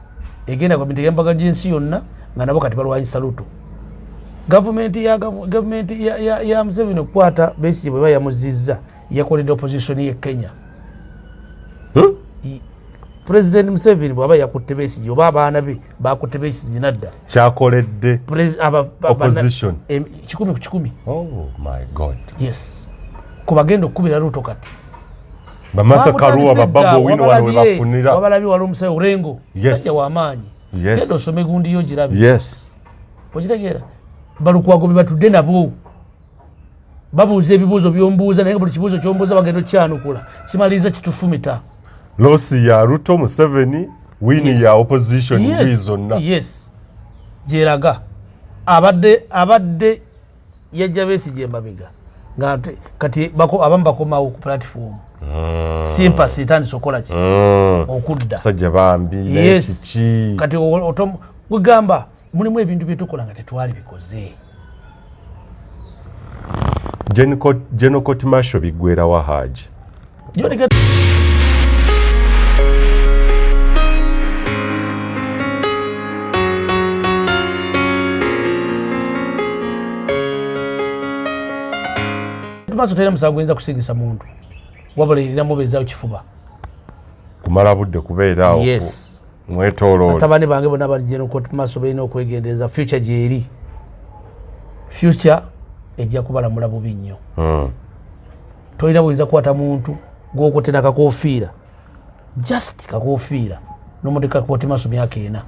egenda ku bintu by'embaga gy'ensi yonna nga nabo kati balwanyisa luto. Gavumenti ya Museveni okukwata Besigye bwe bayamuzizza yakoledde opposition ye Kenya. President Museveni bwaba yakutte Besigye oba abaana be bakutte Besigye nadda kyakoledde opposition 100 oh my god yes kubagenda okubira luto kati Bamatha Karua bababo wino wano webafunira wabalabi wali omusayi Orengo sajja w'amaanyi genda osome gundi yo girabe okitegeera Balukwago be batudde nabo babuuza ebibuuzo byombuuza naye buli kibuuzo kyombuuza bagenda okyanukula kimaliriza kitufumita losi ya Ruto Museveni wini ya opposition njuyi zonna gyeraga abadde yajja Besigye emabega nga kati abamu bakomawo ku platform sympathy tandise okola ki okudda sajja bambi nekiki kati wegamba mulimu ebintu byetukola nga tetwali bikoze. General Court Marshal biggwera wa Haji tumaso tera musango gwenza kusingisa muntu wabula erina mubeezaawo kifuba kumala budde kubeeraawo mwetooloole batabani bange bonna bali General Court Marshal balina okwegendereza future gyeri future ejja kubalamula bubi nnyo. Tolina buyinza kukwata muntu gw'okutera kakoofiira, just kakoofiira n'omuteeka kukwata maaso myaka 4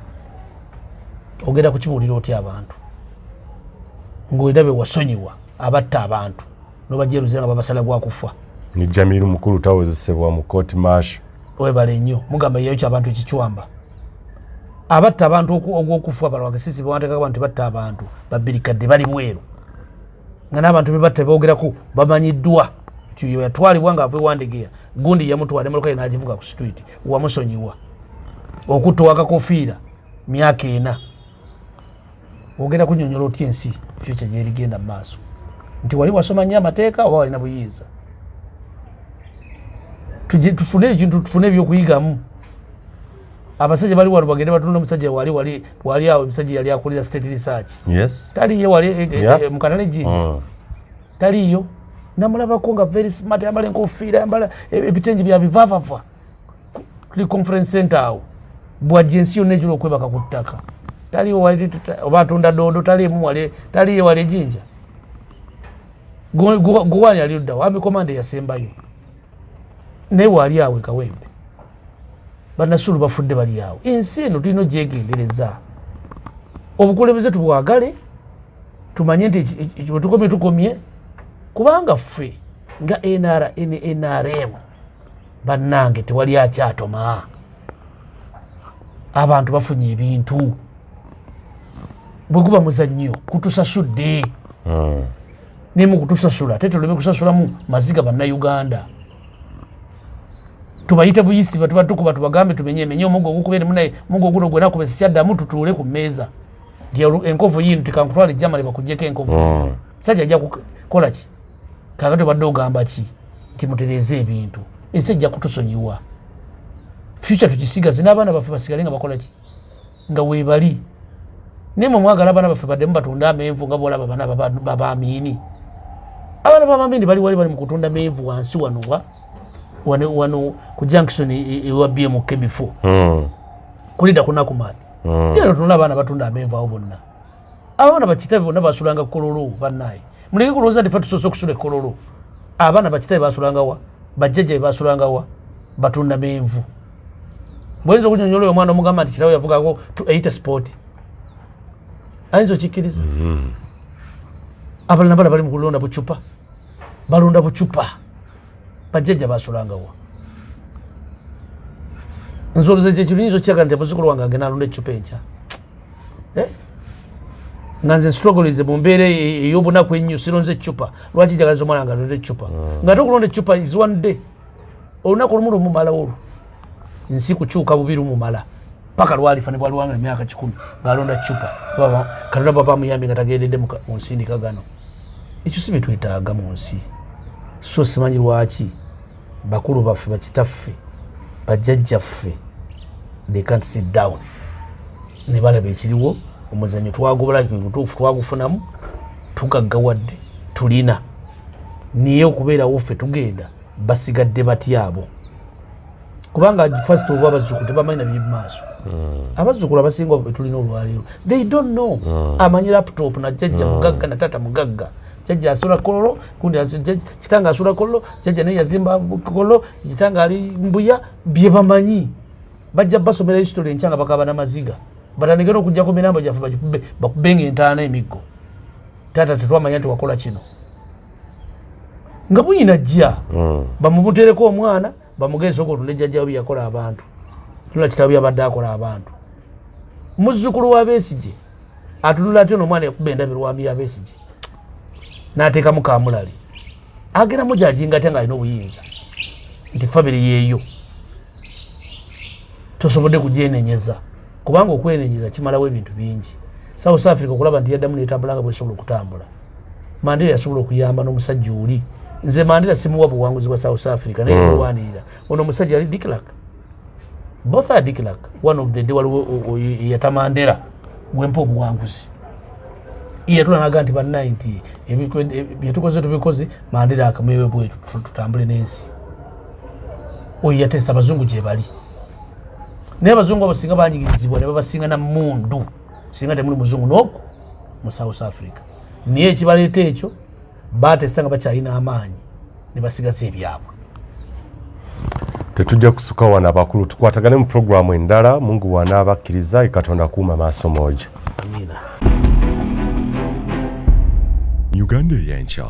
ogenda kukibuulira otya abantu ng'olina be wasonyiwa abatta abantu n'obajeruza nga babasala gwa kufa. Ni Jamiru mukulu tawozesebwa mu court martial. Webale nnyo mugamba yeyo ky'abantu ekichwamba abatta abantu ogw'okufa balwage sisi bawanteeka abantu batta abantu babirikadde bali bweru nga n'abantu bebatta boogerako bamanyiddwa nti yo yatwalibwa ng'ava ewandegeya gundi yamutwala emmotoka ye n'agivuga ku street wamusonyiwa okutta owakakofiira myaka 4 ogenda kunnyonnyola otya ensi future gyerigenda mu maaso nti wali wasoma nnyo amateeka oba walina buyinza. Tufune ekintu tufune ebyokuyigamu. Abasajja bali wano bagende batunda omusajja wali awo omusajja yali akolera state research. Yes. Taliyo wali mukatale jinja. Taliyo namulabako nga very smart yambala enkofiira yambala ebitengi bya bivavaava kuli conference center awo bw'agensi yonna ejula okwebaka ku ttaka. Taliyo wali oba atunda doodo taliyo wali jinja. Gowani ali ludda wami komande yasembayo. Naye wali awe Kawempe bannasulu bafudde bali awo. Ensi eno tulina ogyegendereza, obukulembeze tubwagale, tumanye nti tukomye kubanga ffe nga NRM bannange tewali akyatoma. Abantu bafunye ebintu bwe guba muzannyo kutusasudde nemu kutusasula tetuleme kusasulamu maziga bannayuganda. Tubayite buyisi batuba tukuba tubagambe tumenye omugo ogukubere munaye mugo guno gwena kube sikyaddamu tutuule ku mmeeza nti enkovu yinu tikankutwala ejjama libakuggyeko enkovu sajja ajja kukola ki kakati obadde ogamba ki nti mutereeze ebintu ensi ejja kutusonyiwa future tukisigaze n'abaana baffe basigale nga bakola ki nga weebali naye mwe mwagala abaana baffe baddemu batunda amenvu nga boolaba abaana babamiini. Abaana babamiini bali mu kutunda menvu wansi wano ku junction ewa BM Kebifo kulida kunakumati yero tunula abaana batunda amenvu awo bonna. Abaana bakitabe bonna basulanga kololo bannaye muleke kulowooza nti ffe tusoose okusula kololo. Abaana bakitabe basulanga wa bajjajja basulanga wa batunda menvu. Bwenzo kunnyonnyola omwana omugamba nti kitawe yavugako eyita sport ayinza okikkiriza. Abalala bali mu kulonda bucupa balonda bucupa bajjajja basulanga wa nzoloza ekintu nyinza okyagala nti abazukulu wange agenda alonda ecupa enkya nga nze struggleize mu mbeera ey'obunaku ennyo sironze ecupa lwaki njagaliza omwana nga alonda ecupa nga ate okulonda ecupa is one day olunaku lumu lumumala olwo nsi kukyuka bubi lumumala paka lwalifa ne bwaliwanga emyaka 10 ng'alonda cupa katonda baba muyambi nga tagendedde mu nsindika gano. Ekyo si bitwetaaga mu nsi so simanyi lwaki bakulu baffe bakitaffe bajjajjaffe they can't sit down ne balaba ekiriwo omuzannyo twagobulaki mutuufu twagufunamu tugaggawadde tulina niye okubeerawo ffe tugenda basigadde batyabo kubanga first of all abazzukulu tebamanyina biri mu maaso. Abazzukulu abasinga betulina olwaleero they don't know. Amanyi laptop na jjajja mugagga na tata mugagga jjajja asula kololo kundi kitanga asula kololo jjajja naye yazimba kololo kitanga ali mbuya bye bamanyi bajja basomera history enkyanga bakaba n'amaziga batandikira okujjako mirambo gyaffe bakubenga entaana emiggo tata tetwamanya nti wakola kino nga buyina jja bamumutereko omwana bamugeze okutunda ejjajjawo byeyakola abantu tuna kitabo byabadde akola abantu. Muzzukulu wa Besigye atunula ate n'omwana yakuba endabirwami ya Besigye n'ateekamu kamulali ageramu gy'ajinga ate ng'alina obuyinza nti famire yeeyo tosobodde kugyenenyeza kubanga okwenenyeza kimalawo ebintu bingi. South Africa okulaba nti yaddamu neetambula nga bwesobola okutambula. Mandela yasobola okuyamba n'omusajja oli. Nze Mandela simuwa buwanguzi bwa South Africa naye yalwanirira. Ono omusajja ali Dick Luck. Both are Dick Luck. One of the day waliwo yata Mandela gwempa obuwanguzi. Yatula naga nti banna nti byetukoze tubikoze Mandela akamwewe bwetu tutambule n'ensi. Oyo yatesa abazungu gye bali. Naye abazungu abasinga banyigirizibwa ne babasinga na mundu singa temuli muzungu n'oku mu South Africa. Niye ekibaleeta ekyo batesanga bakyalina amaanyi ne basigaza ebyabwe. Tetujja kusuka wana abakulu tukwatagane mu programu endala. Mungu wanaabakkiriza Katonda kuuma maaso moja. Amina. Uganda y'enkya